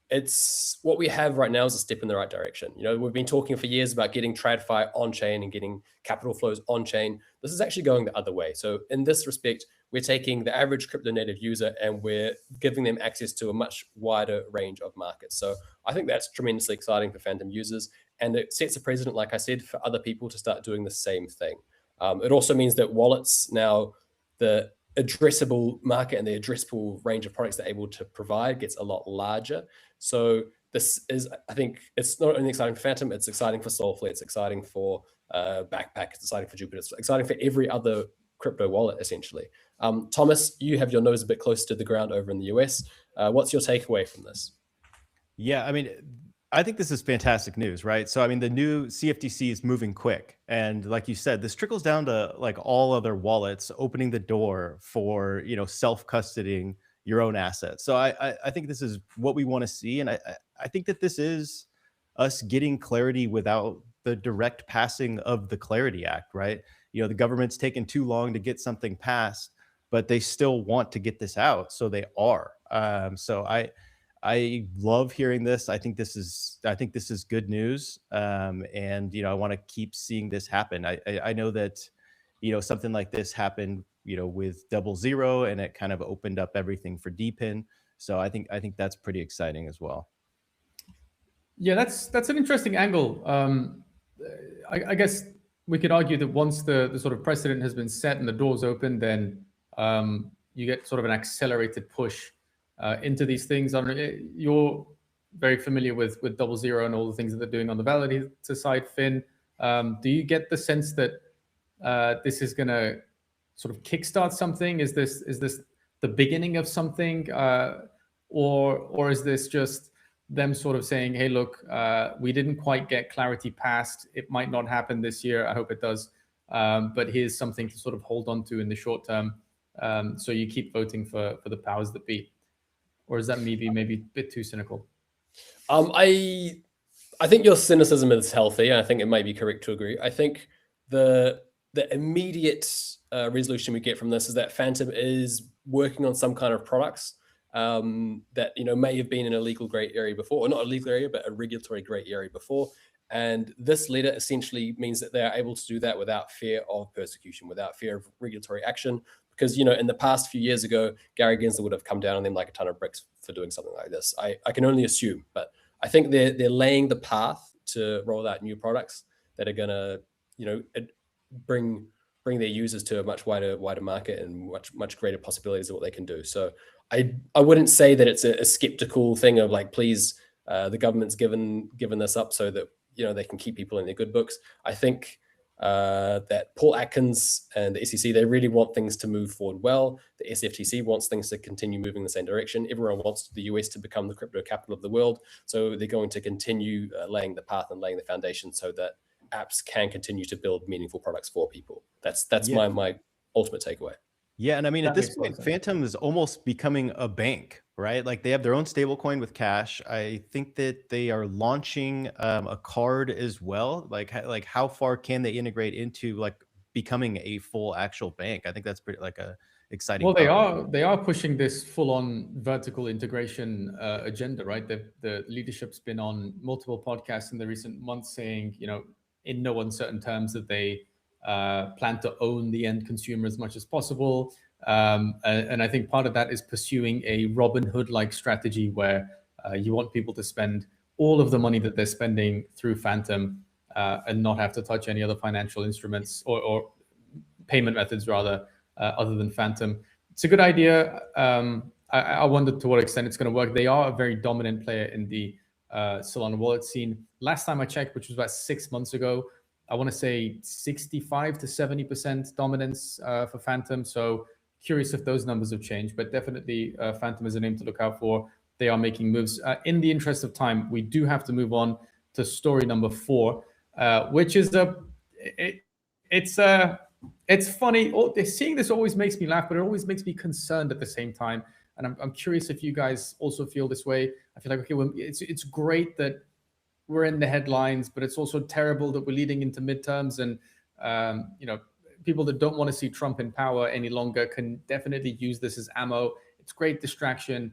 it's what we have right now is a step in the right direction. We've been talking for years about getting TradFi on chain and getting capital flows on chain. This is actually going the other way. So in this respect, we're taking the average crypto native user and we're giving them access to a much wider range of markets. So I think that's tremendously exciting for Phantom users. And it sets a precedent, like I said, for other people to start doing the same thing. It also means that wallets now, the addressable market and the addressable range of products they're able to provide gets a lot larger. So this is, I think, it's not only exciting for Phantom, it's exciting for SolanaFloor, it's exciting for Backpack, it's exciting for Jupiter, it's exciting for every other crypto wallet, essentially. Thomas, you have your nose a bit closer to the ground over in the US. What's your takeaway from this? Yeah, I think this is fantastic news, right? So, the new CFTC is moving quick. And like you said, this trickles down to like all other wallets, opening the door for, self-custodying your own assets. So I think this is what we want to see. And I think that this is us getting clarity without the direct passing of the Clarity Act, right? The government's taken too long to get something passed, but they still want to get this out. So they are. So I love hearing this. I think this is good news. And, I want to keep seeing this happen. I know that, something like this happened, with 00, and it kind of opened up everything for DPIN. So I think that's pretty exciting as well. Yeah, that's an interesting angle. I guess we could argue that once the sort of precedent has been set and the doors open, then you get sort of an accelerated push into these things. You're very familiar with 00 and all the things that they're doing on the validator side, Finn. Do you get the sense that this is going to sort of kickstart something? Is this the beginning of something, or is this just them sort of saying, "Hey, look, we didn't quite get clarity passed. It might not happen this year. I hope it does. But here's something to sort of hold on to in the short term." So you keep voting for the powers that be. Or is that maybe a bit too cynical? I think your cynicism is healthy, and I think it may be correct to agree. I think the immediate resolution we get from this is that Phantom is working on some kind of products that may have been in a legal gray area before, or not a legal area, but a regulatory gray area before. And this letter essentially means that they are able to do that without fear of persecution, without fear of regulatory action. Because, in the past few years ago, Gary Gensler would have come down on them like a ton of bricks for doing something like this. I can only assume, but I think they're laying the path to roll out new products that are going to, bring their users to a much wider market and much greater possibilities of what they can do. So I wouldn't say that it's a skeptical thing of like, please, the government's given this up so that, they can keep people in their good books. I think that Paul Atkins and the SEC, they really want things to move forward well. The SFTC wants things to continue moving in the same direction. Everyone wants the US to become the crypto capital of the world. So they're going to continue laying the path and laying the foundation so that apps can continue to build meaningful products for people. That's my ultimate takeaway. Yeah, and at this point, Phantom is almost becoming a bank, right? Like they have their own stablecoin with cash. I think that they are launching a card as well. Like how far can they integrate into like becoming a full actual bank? I think that's pretty like a exciting. Well, they are pushing this full-on vertical integration agenda, right? The leadership's been on multiple podcasts in the recent months saying, in no uncertain terms that they plan to own the end consumer as much as possible. And I think part of that is pursuing a Robin Hood-like strategy where you want people to spend all of the money that they're spending through Phantom and not have to touch any other financial instruments or payment methods rather, other than Phantom. It's a good idea. I wonder to what extent it's going to work. They are a very dominant player in the Solana wallet scene. Last time I checked, which was about 6 months ago, I want to say 65 to 70% dominance for Phantom. So curious if those numbers have changed, but definitely Phantom is a name to look out for. They are making moves. In the interest of time, we do have to move on to story number 4, which is it's funny. Seeing this always makes me laugh, but it always makes me concerned at the same time. And I'm curious if you guys also feel this way. I feel like, okay, well, it's great that we're in the headlines, but it's also terrible that we're leading into midterms, and people that don't want to see Trump in power any longer can definitely use this as ammo. It's great distraction.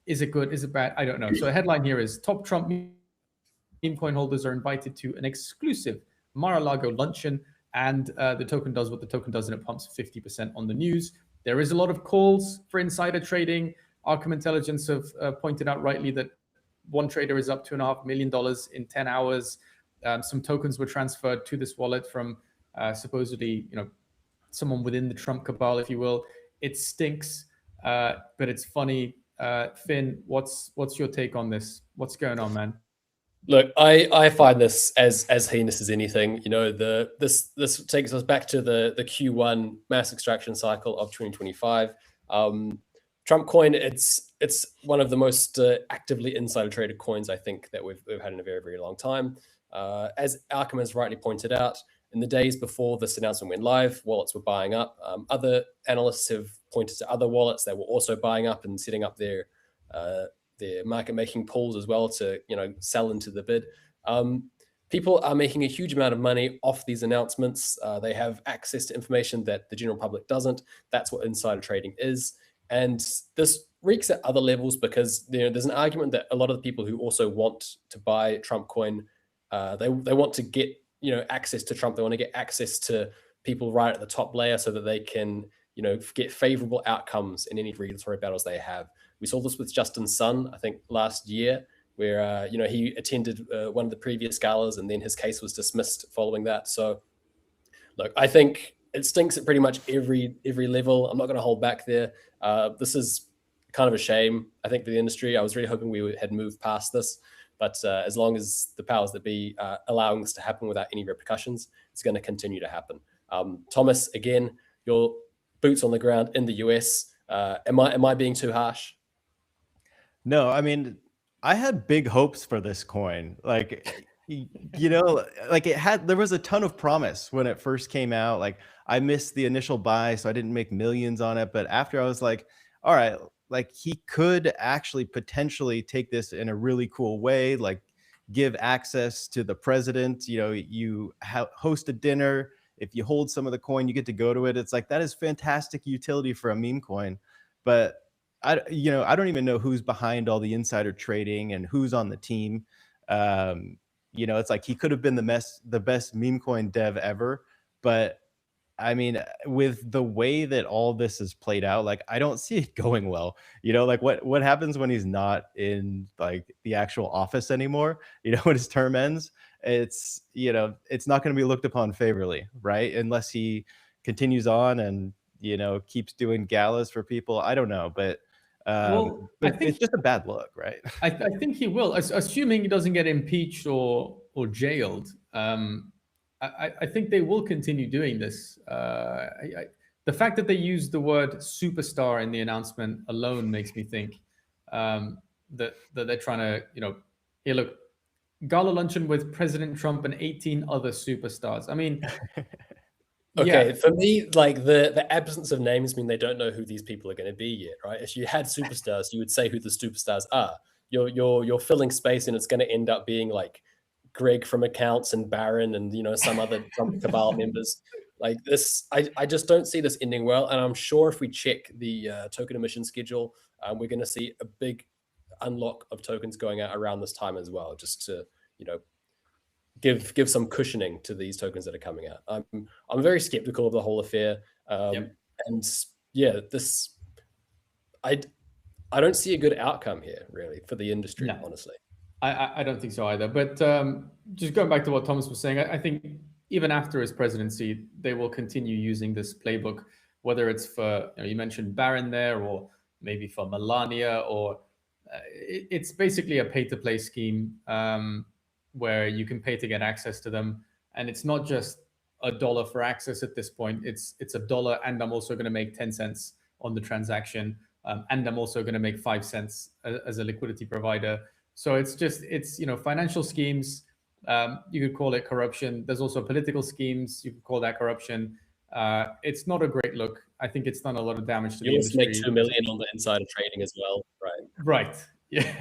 Is it good? Is it bad? I don't know. So a headline here is top Trump meme coin holders are invited to an exclusive Mar-a-Lago luncheon, and the token does what the token does, and it pumps 50% on the news. There is a lot of calls for insider trading. Arkham Intelligence have pointed out rightly that one trader is up $2.5 million in 10 hours. Some tokens were transferred to this wallet from supposedly, someone within the Trump cabal, if you will. It stinks, but it's funny. Finn, what's your take on this? What's going on, man? Look, I find this as heinous as anything. This takes us back to the Q1 mass extraction cycle of 2025. Trump coin, it's one of the most actively insider traded coins I think that we've had in a very, very long time. As Arkham has rightly pointed out, in the days before this announcement went live, wallets were buying up. Other analysts have pointed to other wallets that were also buying up and setting up their market making pools as well to sell into the bid. People are making a huge amount of money off these announcements. They have access to information that the general public doesn't. That's what insider trading is. And this reeks at other levels because there's an argument that a lot of the people who also want to buy Trump coin, they want to get access to Trump. They want to get access to people right at the top layer so that they can get favorable outcomes in any regulatory battles they have. We saw this with Justin Sun, I think last year, where he attended one of the previous galas and then his case was dismissed following that. So look, I think it stinks at pretty much every level. I'm not going to hold back there. This is kind of a shame, I think, for the industry. I was really hoping we had moved past this, but as long as the powers that be allowing this to happen without any repercussions, it's going to continue to happen. Thomas, again, your boots on the ground in the US. Am I being too harsh? No, I mean, I had big hopes for this coin. Like, there was a ton of promise when it first came out. Like, I missed the initial buy, so I didn't make millions on it. But after, I was like, all right, like he could actually potentially take this in a really cool way, like give access to the president. You host a dinner. If you hold some of the coin, you get to go to it. It's like, that is fantastic utility for a meme coin. But I don't even know who's behind all the insider trading and who's on the team. It's like he could have been the best meme coin dev ever. But I mean, with the way that all this is played out, like, I don't see it going well. Like what happens when he's not in like the actual office anymore, when his term ends, it's not going to be looked upon favorably, right? Unless he continues on and, keeps doing galas for people. I don't know, but I think it's just a bad look, right? I think he will, assuming he doesn't get impeached or jailed. I think they will continue doing this. The fact that they used the word superstar in the announcement alone makes me think that they're trying to, hey, look, gala luncheon with President Trump and 18 other superstars. I mean, okay, yeah. For me, like the absence of names mean they don't know who these people are going to be yet, right? If you had superstars, you would say who the superstars are. You're filling space, and it's going to end up being like Greg from accounts and Barron and some other Trump cabal members. Like this, I just don't see this ending well. And I'm sure if we check the token emission schedule, we're going to see a big unlock of tokens going out around this time as well, just to give some cushioning to these tokens that are coming out. I'm very skeptical of the whole affair. And yeah, I don't see a good outcome here really for the industry, honestly. I don't think so either. But just going back to what Thomas was saying, I think even after his presidency, they will continue using this playbook, whether it's for, you mentioned Barron there, or maybe for Melania, or it's basically a pay-to-play scheme where you can pay to get access to them. And it's not just $1 for access at this point. It's $1, and I'm also going to make 10 cents on the transaction. And I'm also going to make 5 cents as a liquidity provider. So it's financial schemes. You could call it corruption. There's also political schemes. You could call that corruption. It's not a great look. I think it's done a lot of damage to the industry. You also make 2 million on the insider trading as well, right? Right. Yeah.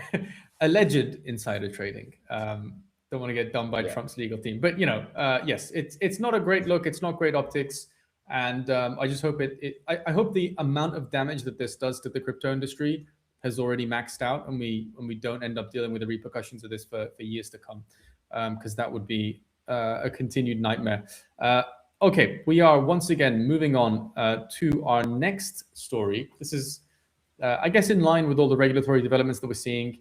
Alleged insider trading. Don't want to get done by Trump's legal team, but yes, it's not a great look. It's not great optics. And I just hope I hope the amount of damage that this does to the crypto industry has already maxed out, and we don't end up dealing with the repercussions of this for years to come, because that would be a continued nightmare. Okay, we are once again moving on to our next story. This is, I guess, in line with all the regulatory developments that we're seeing.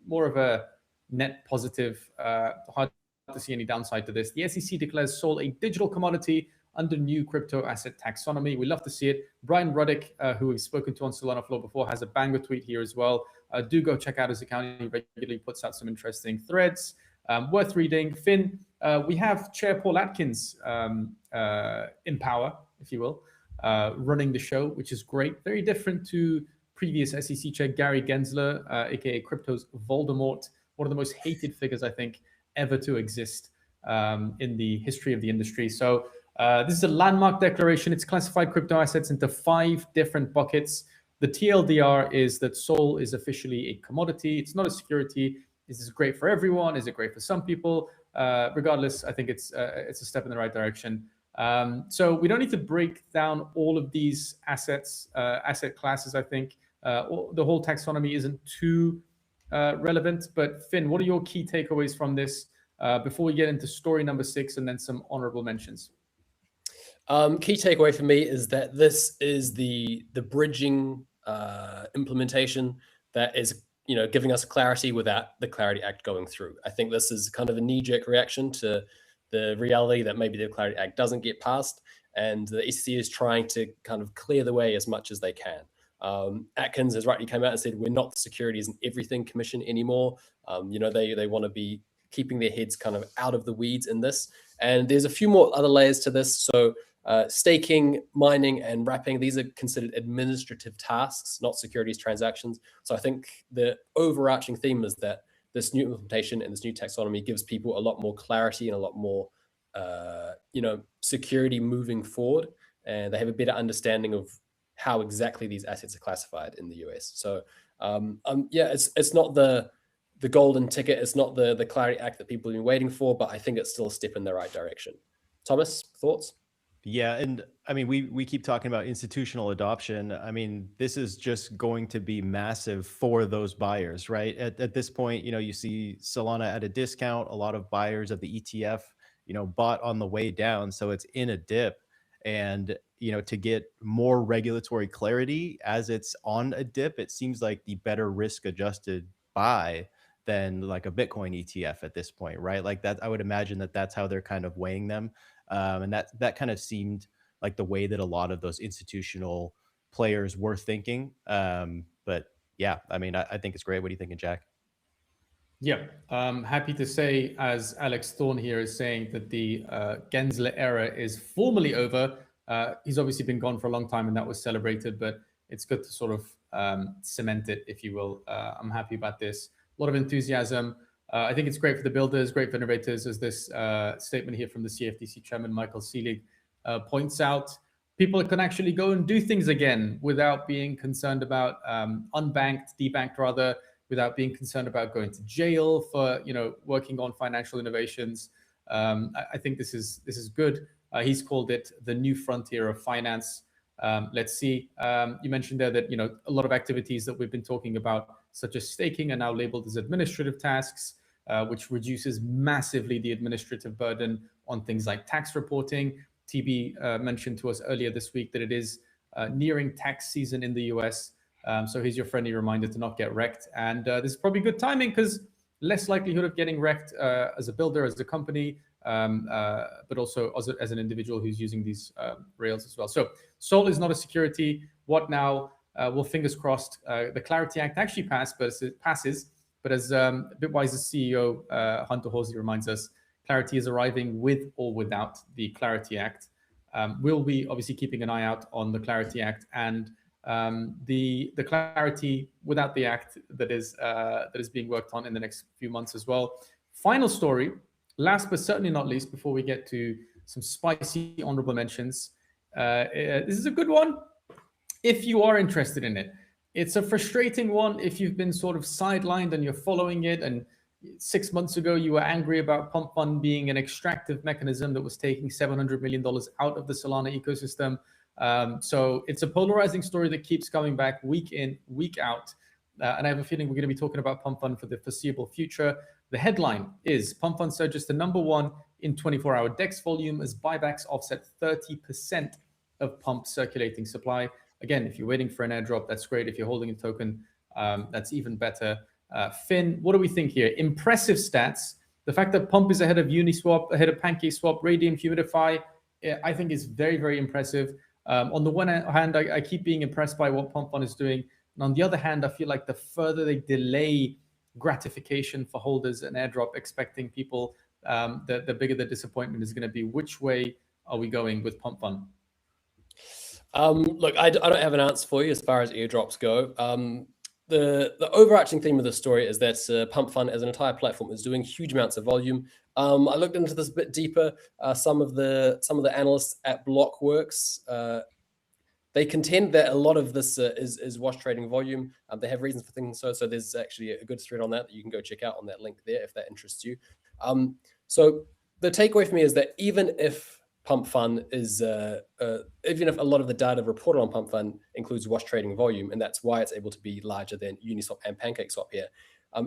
More of a net positive. Hard to see any downside to this. The SEC declares Sol a digital commodity under new crypto asset taxonomy. We love to see it. Brian Ruddick, who we've spoken to on SolanaFloor before, has a banger tweet here as well. Do go check out his account. He regularly puts out some interesting threads. Worth reading. Finn, we have Chair Paul Atkins in power, if you will, running the show, which is great. Very different to previous SEC Chair Gary Gensler, aka Crypto's Voldemort, one of the most hated figures, I think, ever to exist in the history of the industry. So this is a landmark declaration. It's classified crypto assets into 5 different buckets. The TLDR is that Sol is officially a commodity. It's not a security. Is this great for everyone? Is it great for some people? Regardless, I think it's a step in the right direction. So we don't need to break down all of these assets, asset classes. I think the whole taxonomy isn't too relevant. But Finn, what are your key takeaways from this before we get into story number 6 and then some honorable mentions? Key takeaway for me is that this is the bridging implementation that is giving us clarity without the Clarity Act going through. I think this is kind of a knee-jerk reaction to the reality that maybe the Clarity Act doesn't get passed, and the SEC is trying to kind of clear the way as much as they can. Atkins has rightly come out and said we're not the Securities and Everything Commission anymore. They want to be keeping their heads kind of out of the weeds in this. And there's a few more other layers to this. So staking, mining, and wrapping, these are considered administrative tasks, not securities transactions. So I think the overarching theme is that this new implementation and this new taxonomy gives people a lot more clarity and a lot more security moving forward. And they have a better understanding of how exactly these assets are classified in the US. So it's not the golden ticket. It's not the Clarity Act that people have been waiting for, but I think it's still a step in the right direction. Thomas, thoughts? Yeah, and I mean, we keep talking about institutional adoption. I mean, this is just going to be massive for those buyers, right? At this point, you see Solana at a discount. A lot of buyers of the ETF, bought on the way down, so it's in a dip. And to get more regulatory clarity as it's on a dip, it seems like the better risk-adjusted buy than like a Bitcoin ETF at this point, right? Like that, I would imagine that that's how they're kind of weighing them. And that kind of seemed like the way that a lot of those institutional players were thinking. But yeah, I mean, I think it's great. What are you thinking, Jack? Yeah, happy to say, as Alex Thorne here is saying, that the Gensler era is formally over. He's obviously been gone for a long time, and that was celebrated, but it's good to sort of cement it, if you will. I'm happy about this. A lot of enthusiasm. I think it's great for the builders, great for innovators, as this statement here from the CFTC chairman, Michael Seelig, points out. People can actually go and do things again without being concerned about debanked rather, without being concerned about going to jail for working on financial innovations. I think this is good. He's called it the new frontier of finance. Let's see. You mentioned there that a lot of activities that we've been talking about, such as staking, are now labeled as administrative tasks, which reduces massively the administrative burden on things like tax reporting. TB mentioned to us earlier this week that it is nearing tax season in the US. So here's your friendly reminder to not get wrecked. And this is probably good timing because less likelihood of getting wrecked as a builder, as a company, but also as an individual who's using these rails as well. So Sol is not a security. What now? Well, fingers crossed. The Clarity Act actually passed, but it passes. But as Bitwise's CEO Hunter Horsley reminds us, clarity is arriving with or without the Clarity Act. We'll be obviously keeping an eye out on the Clarity Act and the clarity without the act that is being worked on in the next few months as well. Final story, last but certainly not least, before we get to some spicy honorable mentions. This is a good one if you are interested in it. It's a frustrating one if you've been sort of sidelined and you're following it, and 6 months ago you were angry about Pump.fun being an extractive mechanism that was taking $700 million out of the Solana ecosystem. So it's a polarizing story that keeps coming back week in, week out. And I have a feeling we're going to be talking about Pump.fun for the foreseeable future. The headline is Pump.fun surges to #1 in 24-hour DEX volume as buybacks offset 30% of Pump circulating supply. Again, if you're waiting for an airdrop, that's great. If you're holding a token, that's even better. Finn, what do we think here? Impressive stats. The fact that Pump is ahead of Uniswap, ahead of PancakeSwap, Radium, Humidify, I think is very, very impressive. On the one hand, I keep being impressed by what Pump.fun is doing. And on the other hand, I feel like the further they delay gratification for holders and airdrop expecting people, the bigger the disappointment is going to be. Which way are we going with Pump.fun? Look, I don't have an answer for you as far as airdrops go. The overarching theme of the story is that Pump.fun as an entire platform is doing huge amounts of volume. I looked into this a bit deeper. Some of the analysts at Blockworks, they contend that a lot of this is wash trading volume. They have reasons for thinking so. So there's actually a good thread on that you can go check out on that link there if that interests you. So the takeaway for me is that even if Pump.fun is, even if a lot of the data reported on Pump.fun includes wash trading volume, and that's why it's able to be larger than Uniswap and PancakeSwap here.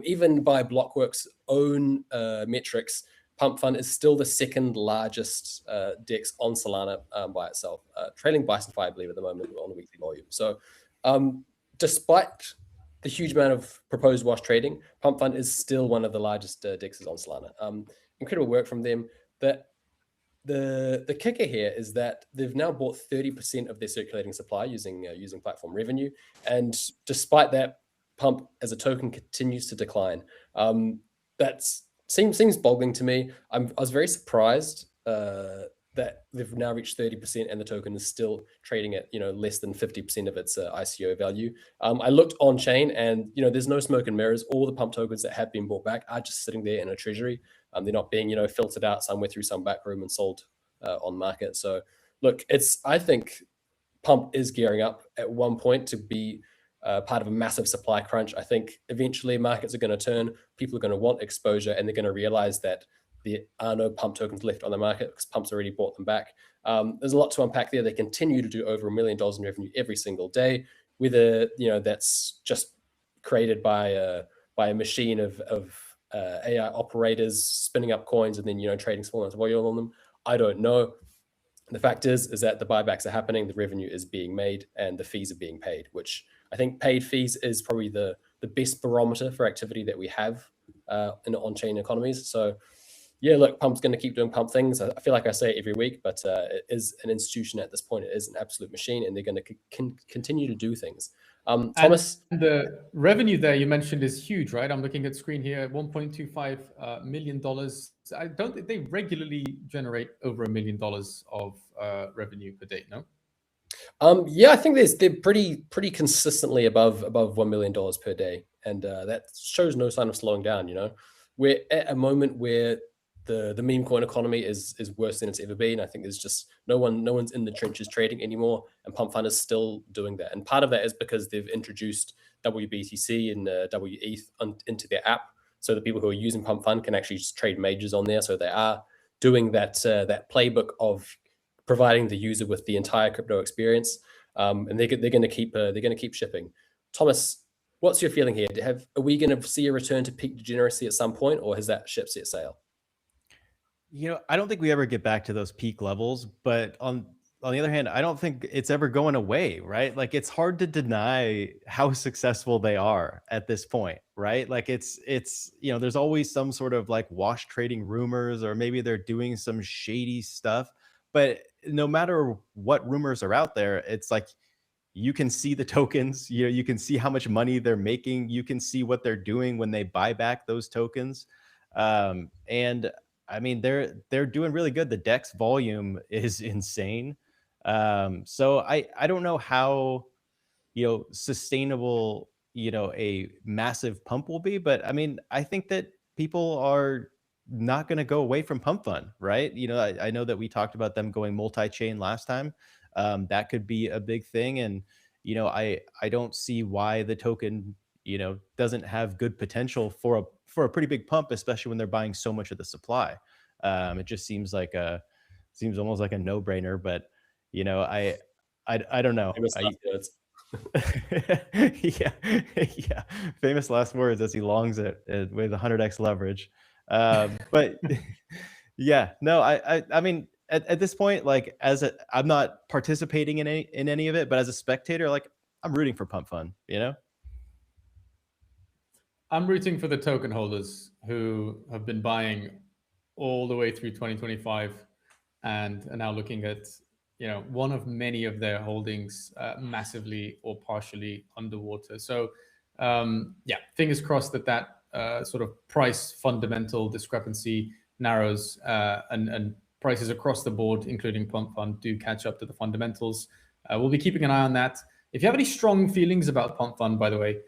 Even by Blockworks' own metrics, Pump.fun is still the second largest DEX on Solana by itself, trailing BiSonFi, I believe, at the moment on the weekly volume. So despite the huge amount of proposed wash trading, Pump.fun is still one of the largest DEXs on Solana. Incredible work from them. The kicker here is that they've now bought 30% of their circulating supply using platform revenue, and despite that, Pump as a token continues to decline. That seems boggling to me. I was very surprised that they've now reached 30% and the token is still trading at less than 50% of its ICO value. I looked on chain, and there's no smoke and mirrors. All the Pump tokens that have been bought back are just sitting there in a treasury. They're not being filtered out somewhere through some back room and sold on market. So look, I think Pump is gearing up at one point to be part of a massive supply crunch. I think eventually markets are going to turn. People are going to want exposure, and they're going to realize that there are no Pump tokens left on the market because Pump's already bought them back. There's a lot to unpack there. They continue to do over $1 million in revenue every single day, whether that's just created by a machine of AI operators spinning up coins and then trading small amounts of volume on them. I don't know. The fact is that the buybacks are happening, the revenue is being made, and the fees are being paid, which I think paid fees is probably the best barometer for activity that we have in on-chain economies. So yeah, look, Pump's going to keep doing Pump things. I feel like I say it every week, but it is an institution at this point. It is an absolute machine, and they're going to continue to do things. Thomas? And the revenue there you mentioned is huge, right? I'm looking at screen here, $1.25 million. I don't think they regularly generate over $1 million of revenue per day, no? Yeah, I think they're pretty consistently above $1 million per day, and that shows no sign of slowing down. We're at a moment where the Memecoin economy is worse than it's ever been. I think there's just no one's in the trenches trading anymore, and Pump.fun is still doing that. And part of that is because they've introduced WBTC and WETH into their app, so that people who are using Pump.fun can actually just trade majors on there. So they are doing that playbook of providing the user with the entire crypto experience, and they're going to keep shipping. Thomas, what's your feeling here? Are we going to see a return to peak degeneracy at some point, or has that ship set sail? I don't think we ever get back to those peak levels, but on on the other hand, I don't think it's ever going away, right? Like it's hard to deny how successful they are at this point, right? Like it's there's always some sort of like wash trading rumors, or maybe they're doing some shady stuff. But no matter what rumors are out there, it's like you can see the tokens, you can see how much money they're making, you can see what they're doing when they buy back those tokens. And I mean, they're doing really good. The DEX volume is insane. So I don't know how, sustainable, a massive pump will be, but I mean, I think that people are not going to go away from Pump.fun, right? I know that we talked about them going multi-chain last time. That could be a big thing. And, I don't see why the token, doesn't have good potential for a pretty big pump, especially when they're buying so much of the supply. It just seems almost like a no-brainer, but I don't know. Famous last words. Yeah, yeah. Famous last words as he longs it with 100x leverage. But yeah, no, I mean, at this point, like I'm not participating in any of it, but as a spectator, like I'm rooting for Pump.fun, I'm rooting for the token holders who have been buying all the way through 2025 and are now looking at one of many of their holdings massively or partially underwater. So yeah, fingers crossed that sort of price fundamental discrepancy narrows and prices across the board, including Pump.fun, do catch up to the fundamentals. We'll be keeping an eye on that. If you have any strong feelings about Pump.fun, by the way,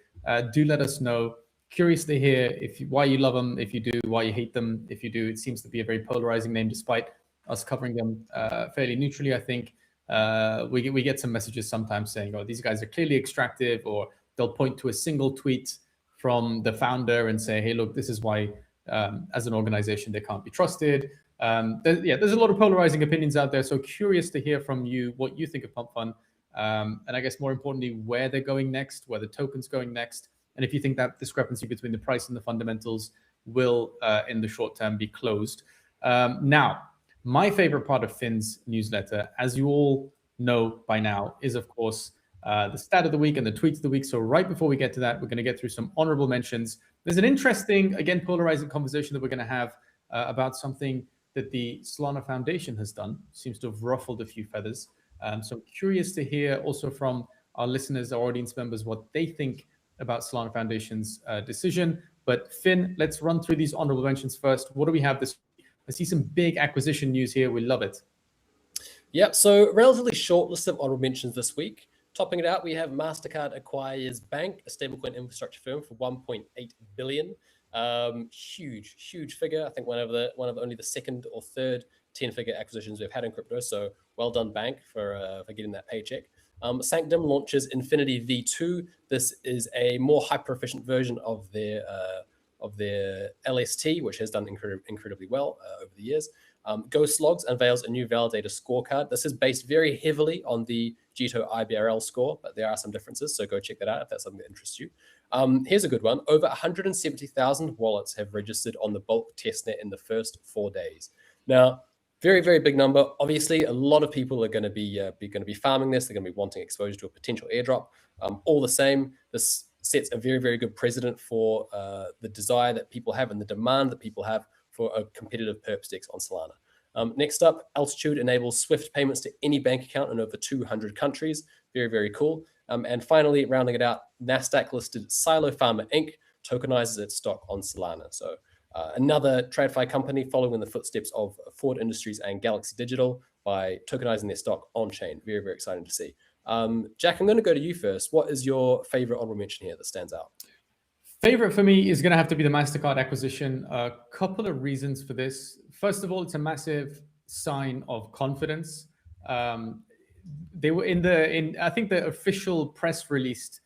do let us know. Curious to hear why you love them, if you do, why you hate them, if you do. It seems to be a very polarizing name, despite us covering them fairly neutrally. I think we get some messages sometimes saying, "Oh, these guys are clearly extractive," or they'll point to a single tweet from the founder and say, "Hey, look, this is why, as an organization, they can't be trusted." There's a lot of polarizing opinions out there. So curious to hear from you what you think of Pump.fun, and I guess more importantly, where they're going next, where the token's going next. And if you think that discrepancy between the price and the fundamentals will, in the short term, be closed. Now, my favorite part of Finn's newsletter, as you all know by now, is, of course, the stat of the week and the tweets of the week. So right before we get to that, we're going to get through some honorable mentions. There's an interesting, again, polarizing conversation that we're going to have about something that the Solana Foundation has done. Seems to have ruffled a few feathers. So I'm curious to hear also from our listeners, our audience members, what they think about Solana Foundation's decision. But Finn, let's run through these honorable mentions first. What do we have this week? I see some big acquisition news here. We love it. Yep, so relatively short list of honorable mentions this week. Topping it out, we have MasterCard acquires Bank, a stablecoin infrastructure firm, for $1.8 billion. Huge figure. I think one of only the second or third 10-figure acquisitions we've had in crypto. So well done, Bank, for getting that paycheck. Sanctum launches Infinity V2. This is a more hyper-efficient version of their LST, which has done incredibly well over the years. Ghost Logs unveils a new validator scorecard. This is based very heavily on the Jito IBRL score, but there are some differences, so go check that out if that's something that interests you. Here's a good one. Over 170,000 wallets have registered on the bulk testnet in the first 4 days. Now, very, very big number. Obviously, a lot of people are going to be farming this. They're going to be wanting exposure to a potential airdrop. All the same, this sets a very, very good precedent for the desire that people have and the demand that people have for a competitive perp sticks on Solana. Next up, Altitude enables swift payments to any bank account in over 200 countries. Very, very cool. And finally, rounding it out, Nasdaq-listed Silo Pharma Inc. tokenizes its stock on Solana. So another TradFi company following in the footsteps of Ford Industries and Galaxy Digital by tokenizing their stock on-chain. Very, very exciting to see. Jack, I'm going to go to you first. What is your favorite honorable mention here that stands out? Favorite for me is going to have to be the MasterCard acquisition. A couple of reasons for this. First of all, it's a massive sign of confidence. They were in I think the official press release,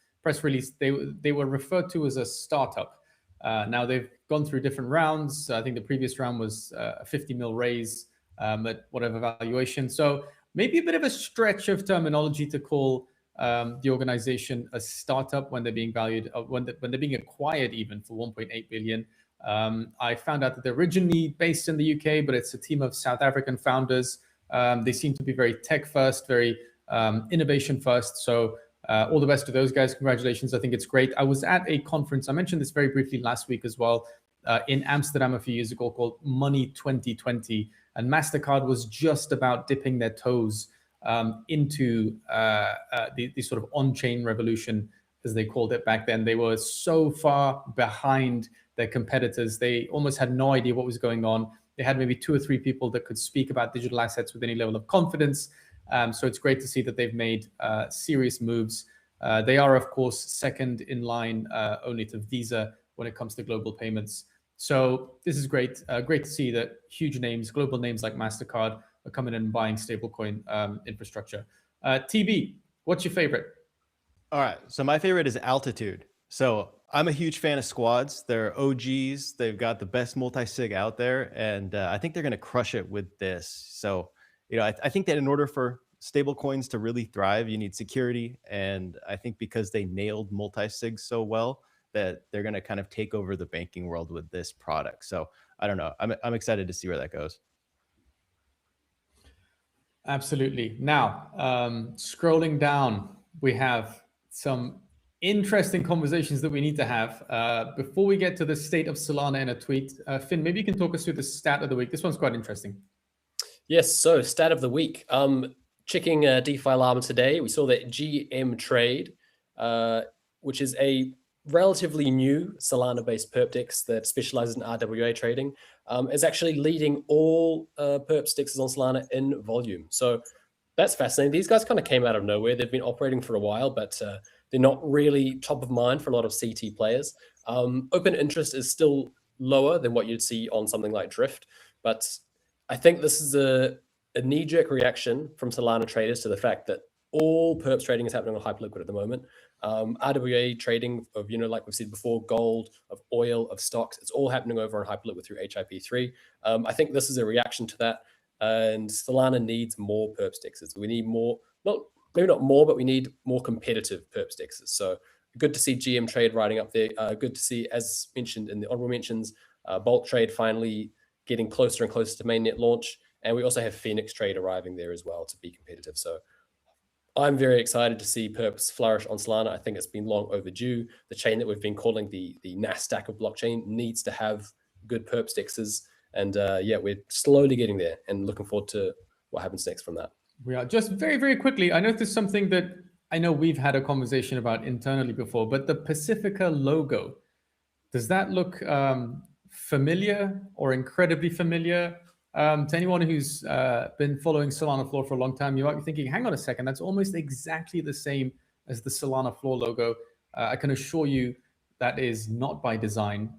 they were referred to as a startup. Now they've gone through different rounds. I think the previous round was a 50 mil raise at whatever valuation. So maybe a bit of a stretch of terminology to call the organization a startup when they're being valued, when they're being acquired even for 1.8 billion. I found out that they're originally based in the UK, but it's a team of South African founders They seem to be very tech first, very innovation first. So all the best to those guys. Congratulations. I think it's great. I was at a conference, I mentioned this very briefly last week as well, in Amsterdam a few years ago, called Money 2020. And MasterCard was just about dipping their toes into the sort of on-chain revolution, as they called it back then. They were so far behind their competitors. They almost had no idea what was going on. They had maybe 2 or 3 people that could speak about digital assets with any level of confidence. So it's great to see that they've made serious moves. They are, of course, second in line only to Visa when it comes to global payments. So this is great. Great to see that huge names, global names like MasterCard, are coming in and buying stablecoin infrastructure. TB, what's your favorite? All right. So my favorite is Altitude. So I'm a huge fan of squads. They're OGs. They've got the best multi-sig out there. And I think they're going to crush it with this. So, you know, I think that in order for stable coins to really thrive, you need security. And I think because they nailed multi-sig so well, that they're going to kind of take over the banking world with this product. So I don't know. I'm excited to see where that goes. Absolutely. Now, scrolling down, we have some interesting conversations that we need to have. Before we get to the state of Solana in a tweet, Finn, maybe you can talk us through the stat of the week. This one's quite interesting. Yes, so stat of the week. Checking DeFi Llama today, we saw that GM Trade, which is a relatively new Solana-based perp DEX that specializes in RWA trading, is actually leading all perp DEXs on Solana in volume. So that's fascinating. These guys kind of came out of nowhere. They've been operating for a while, but they're not really top of mind for a lot of CT players. Open interest is still lower than what you'd see on something like Drift, but I think this is a knee-jerk reaction from Solana traders to the fact that all perps trading is happening on Hyperliquid at the moment. RWA trading of, like we've said before, gold, of oil, of stocks, it's all happening over on Hyperliquid through HIP3. I think this is a reaction to that, and Solana needs more perps DEXs. We need more, maybe not more, but we need more competitive perps DEXs. So good to see GM Trade riding up there. Good to see, as mentioned in the honorable mentions, Bolt Trade finally getting closer and closer to mainnet launch. And we also have Phoenix Trade arriving there as well to be competitive. So I'm very excited to see perps flourish on Solana. I think it's been long overdue. The chain that we've been calling the NASDAQ of blockchain needs to have good perps DEXs. And yeah, we're slowly getting there and looking forward to what happens next from that. We are. Just very, very quickly, I noticed something that I know we've had a conversation about internally before, but the Pacifica logo, does that look familiar or incredibly familiar? To anyone who's been following SolanaFloor for a long time, you might be thinking, hang on a second, that's almost exactly the same as the SolanaFloor logo. I can assure you that is not by design,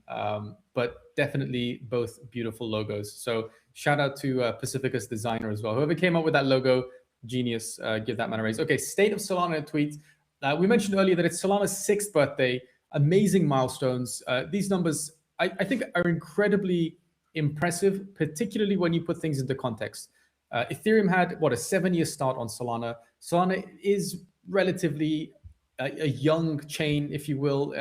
but definitely both beautiful logos. So shout out to Pacifica's designer as well. Whoever came up with that logo, genius, give that man a raise. Okay, state of Solana tweet. We mentioned earlier that it's Solana's 6th birthday, amazing milestones. These numbers, I think, are incredibly impressive, particularly when you put things into context. Ethereum had, a 7-year start on Solana. Solana is relatively a young chain, if you will,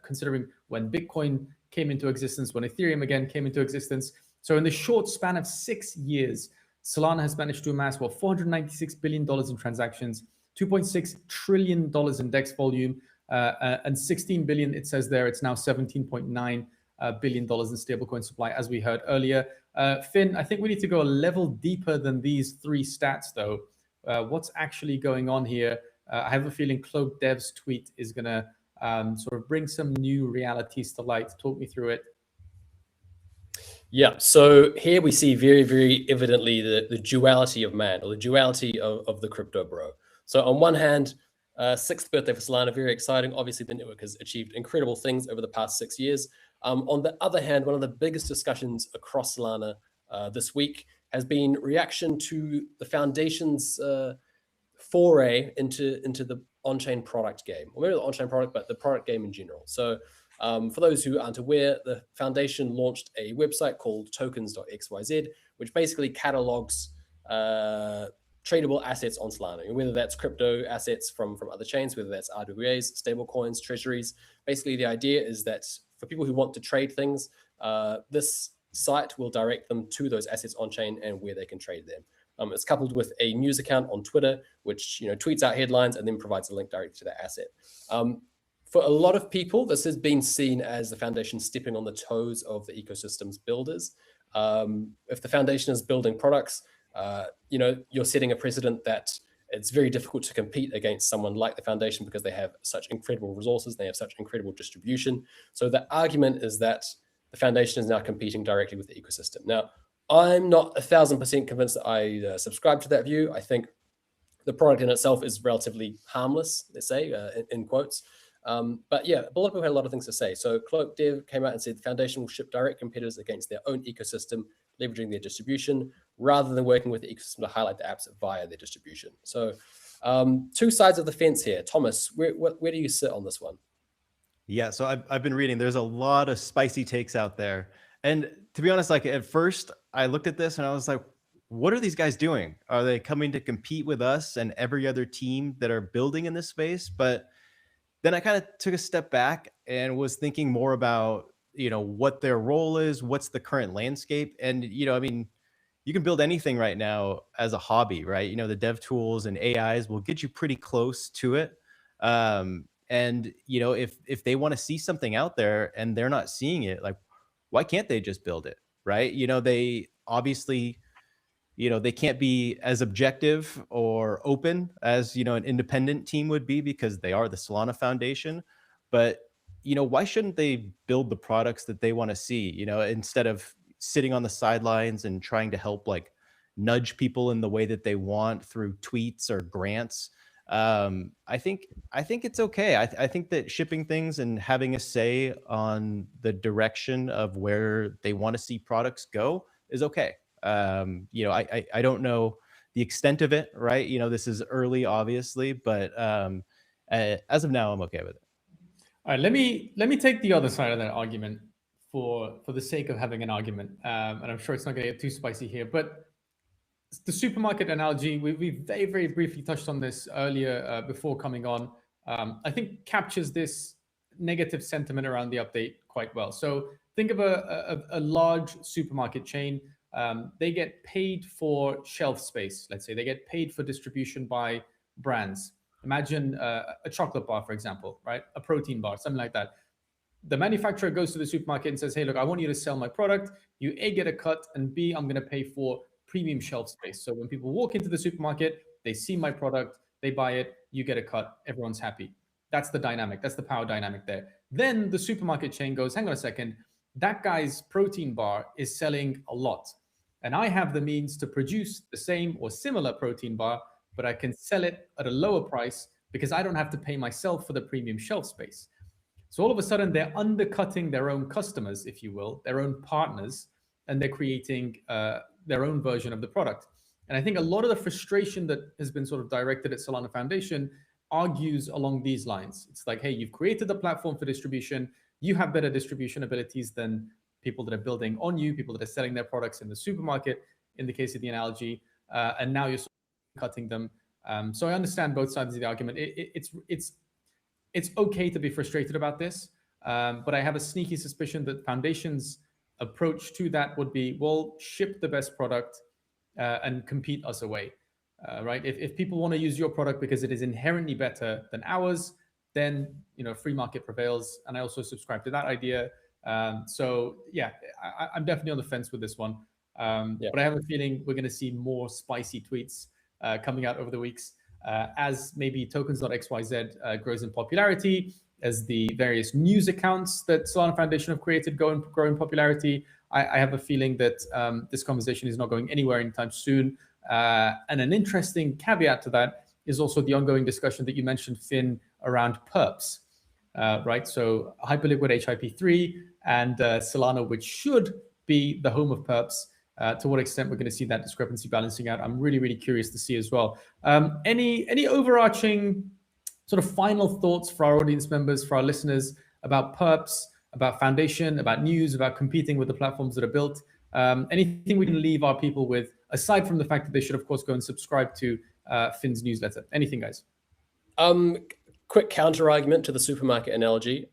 considering when Bitcoin came into existence, when Ethereum again came into existence. So in the short span of 6 years, Solana has managed to amass, $496 billion in transactions, $2.6 trillion in DEX volume, and 16 billion, it says there, it's now 17.9 billion dollars in stablecoin supply, as we heard earlier. Finn, I think we need to go a level deeper than these 3 stats, though. What's actually going on here? I have a feeling Cloak Dev's tweet is going to sort of bring some new realities to light. Talk me through it. Yeah, so here we see very, very evidently the duality of man, or the duality of the crypto bro. So on one hand, 6th birthday for Solana, very exciting. Obviously, the network has achieved incredible things over the past 6 years. On the other hand, one of the biggest discussions across Solana this week has been reaction to the foundation's foray into the on-chain product game, or maybe the on-chain product, but the product game in general. So for those who aren't aware, the foundation launched a website called tokens.xyz, which basically catalogs tradable assets on Solana, whether that's crypto assets from other chains, whether that's RWAs, stablecoins, treasuries. Basically, the idea is that for people who want to trade things, this site will direct them to those assets on chain and where they can trade them. It's coupled with a news account on Twitter, which tweets out headlines and then provides a link directly to that asset. For a lot of people, this has been seen as the foundation stepping on the toes of the ecosystem's builders. If the foundation is building products, you're setting a precedent that it's very difficult to compete against someone like the foundation because they have such incredible resources, they have such incredible distribution. So the argument is that the foundation is now competing directly with the ecosystem. Now, I'm not 1000% convinced that I subscribe to that view. I think the product in itself is relatively harmless, let's say, in quotes. But yeah, a lot of people had a lot of things to say. So Cloak Dev came out and said the foundation will ship direct competitors against their own ecosystem, leveraging their distribution, rather than working with the ecosystem to highlight the apps via their distribution. So two sides of the fence here. Thomas, where do you sit on this one? Yeah, so I've been reading. There's a lot of spicy takes out there. And to be honest, like at first I looked at this and I was like, what are these guys doing? Are they coming to compete with us and every other team that are building in this space? But then I kind of took a step back and was thinking more about, what their role is, what's the current landscape. And, I mean, you can build anything right now as a hobby, right? The dev tools and AIs will get you pretty close to it. And, if they want to see something out there and they're not seeing it, like, why can't they just build it, right? They obviously, they can't be as objective or open as, an independent team would be because they are the Solana Foundation. But, why shouldn't they build the products that they want to see, instead of sitting on the sidelines and trying to help like nudge people in the way that they want through tweets or grants? I think it's okay. I think that shipping things and having a say on the direction of where they want to see products go is okay. I don't know the extent of it, right? This is early, obviously, but as of now, I'm okay with it. All right, let me take the other side of that argument for the sake of having an argument, and I'm sure it's not going to get too spicy here, but the supermarket analogy, we very, very briefly touched on this earlier before coming on, I think captures this negative sentiment around the update quite well. So think of a large supermarket chain. They get paid for shelf space. Let's say they get paid for distribution by brands. Imagine a chocolate bar, for example, right? A protein bar, something like that. The manufacturer goes to the supermarket and says, hey, look, I want you to sell my product. You A, get a cut, and B, I'm going to pay for premium shelf space. So when people walk into the supermarket, they see my product, they buy it, you get a cut, everyone's happy. That's the dynamic. That's the power dynamic there. Then the supermarket chain goes, hang on a second, that guy's protein bar is selling a lot. And I have the means to produce the same or similar protein bar, but I can sell it at a lower price because I don't have to pay myself for the premium shelf space. So all of a sudden, they're undercutting their own customers, if you will, their own partners, and they're creating their own version of the product. And I think a lot of the frustration that has been sort of directed at Solana Foundation argues along these lines. It's like, hey, you've created the platform for distribution. You have better distribution abilities than people that are building on you, people that are selling their products in the supermarket, in the case of the analogy, and now you're sort of cutting them. So I understand both sides of the argument. It's okay to be frustrated about this, but I have a sneaky suspicion that Foundation's approach to that would be, well, ship the best product and compete us away, right? If people want to use your product because it is inherently better than ours, then free market prevails, and I also subscribe to that idea. So yeah, I'm definitely on the fence with this one, but I have a feeling we're going to see more spicy tweets coming out over the weeks as maybe tokens.xyz grows in popularity, as the various news accounts that Solana Foundation have created grow in popularity. I have a feeling that this conversation is not going anywhere anytime soon. And an interesting caveat to that is also the ongoing discussion that you mentioned, Finn, around perps, right? So Hyperliquid HIP3 and Solana, which should be the home of perps. To what extent we're going to see that discrepancy balancing out, I'm really, really curious to see as well. Any overarching sort of final thoughts for our audience members, for our listeners, about perps, about Foundation, about news, about competing with the platforms that are built? Anything we can leave our people with, aside from the fact that they should, of course, go and subscribe to Finn's newsletter? Anything, guys? Quick counter argument to the supermarket analogy.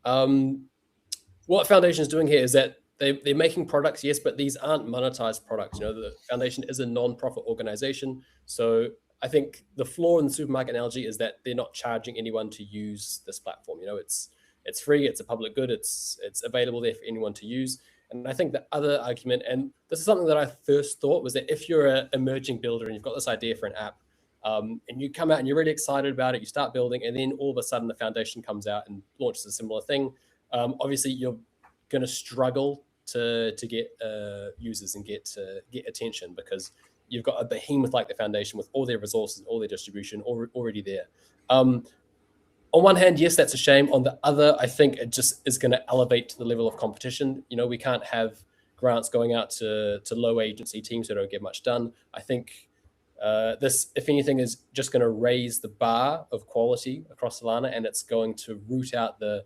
What Foundation is doing here is that they're making products, yes, but these aren't monetized products. You know, the foundation is a non-profit organization. So I think the flaw in the supermarket analogy is that they're not charging anyone to use this platform. You know, it's free, it's a public good, it's available there for anyone to use. And I think the other argument, and this is something that I first thought, was that if you're an emerging builder and you've got this idea for an app, and you come out and you're really excited about it, you start building, and then all of a sudden the foundation comes out and launches a similar thing. Obviously, you're going to struggle to get users and get attention, because you've got a behemoth like the foundation with all their resources, all their distribution already there. On one hand, yes, that's a shame. On the other, I think it just is going to elevate to the level of competition. You know, we can't have grants going out to low agency teams who don't get much done. I think this, if anything, is just going to raise the bar of quality across Solana, and it's going to root out the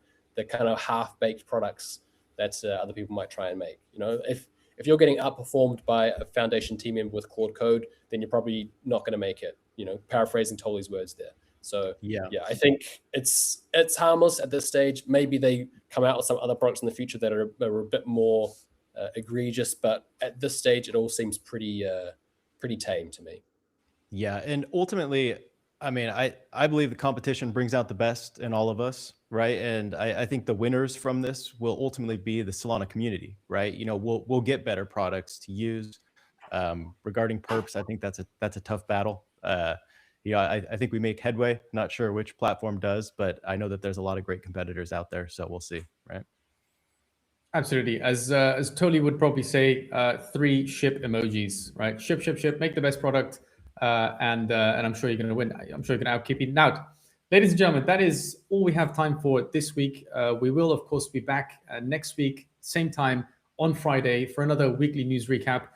kind of half-baked products that other people might try and make. You know, if you're getting outperformed by a foundation team member with Claude code, then you're probably not going to make it. You know, paraphrasing Tolly's words there. So yeah, I think it's harmless at this stage. Maybe they come out with some other products in the future that are a bit more egregious, but at this stage, it all seems pretty tame to me. Yeah, and ultimately, I mean, I believe the competition brings out the best in all of us, right? And I think the winners from this will ultimately be the Solana community, right? You know, we'll get better products to use. Regarding perps, I think that's a tough battle. You know, I think we make headway. Not sure which platform does, but I know that there's a lot of great competitors out there, so we'll see, right? Absolutely. As Tolly would probably say, 3 ship emojis, right? Ship, make the best product, and I'm sure you're going to win. I'm sure you're going to outkeep it. Now, ladies and gentlemen, that is all we have time for this week. We will, of course, be back next week, same time on Friday, for another weekly news recap.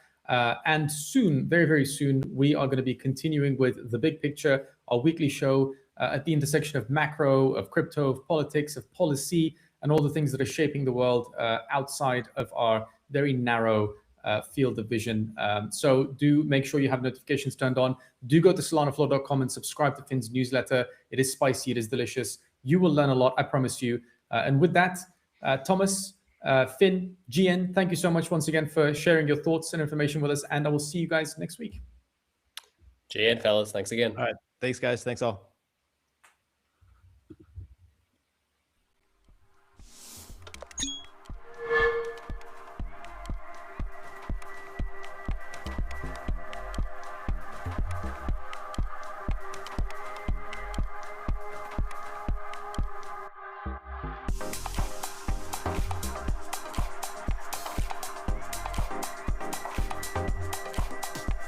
And soon, very, very soon, we are going to be continuing with The Big Picture, our weekly show at the intersection of macro, of crypto, of politics, of policy, and all the things that are shaping the world outside of our very narrow field of vision. So do make sure you have notifications turned on. Do go to SolanaFloor.com and subscribe to Finn's newsletter. It is spicy. It is delicious. You will learn a lot, I promise you. And with that, Thomas, Finn, GN, thank you so much once again for sharing your thoughts and information with us. And I will see you guys next week. GN, fellas, thanks again. All right. Thanks, guys. Thanks all.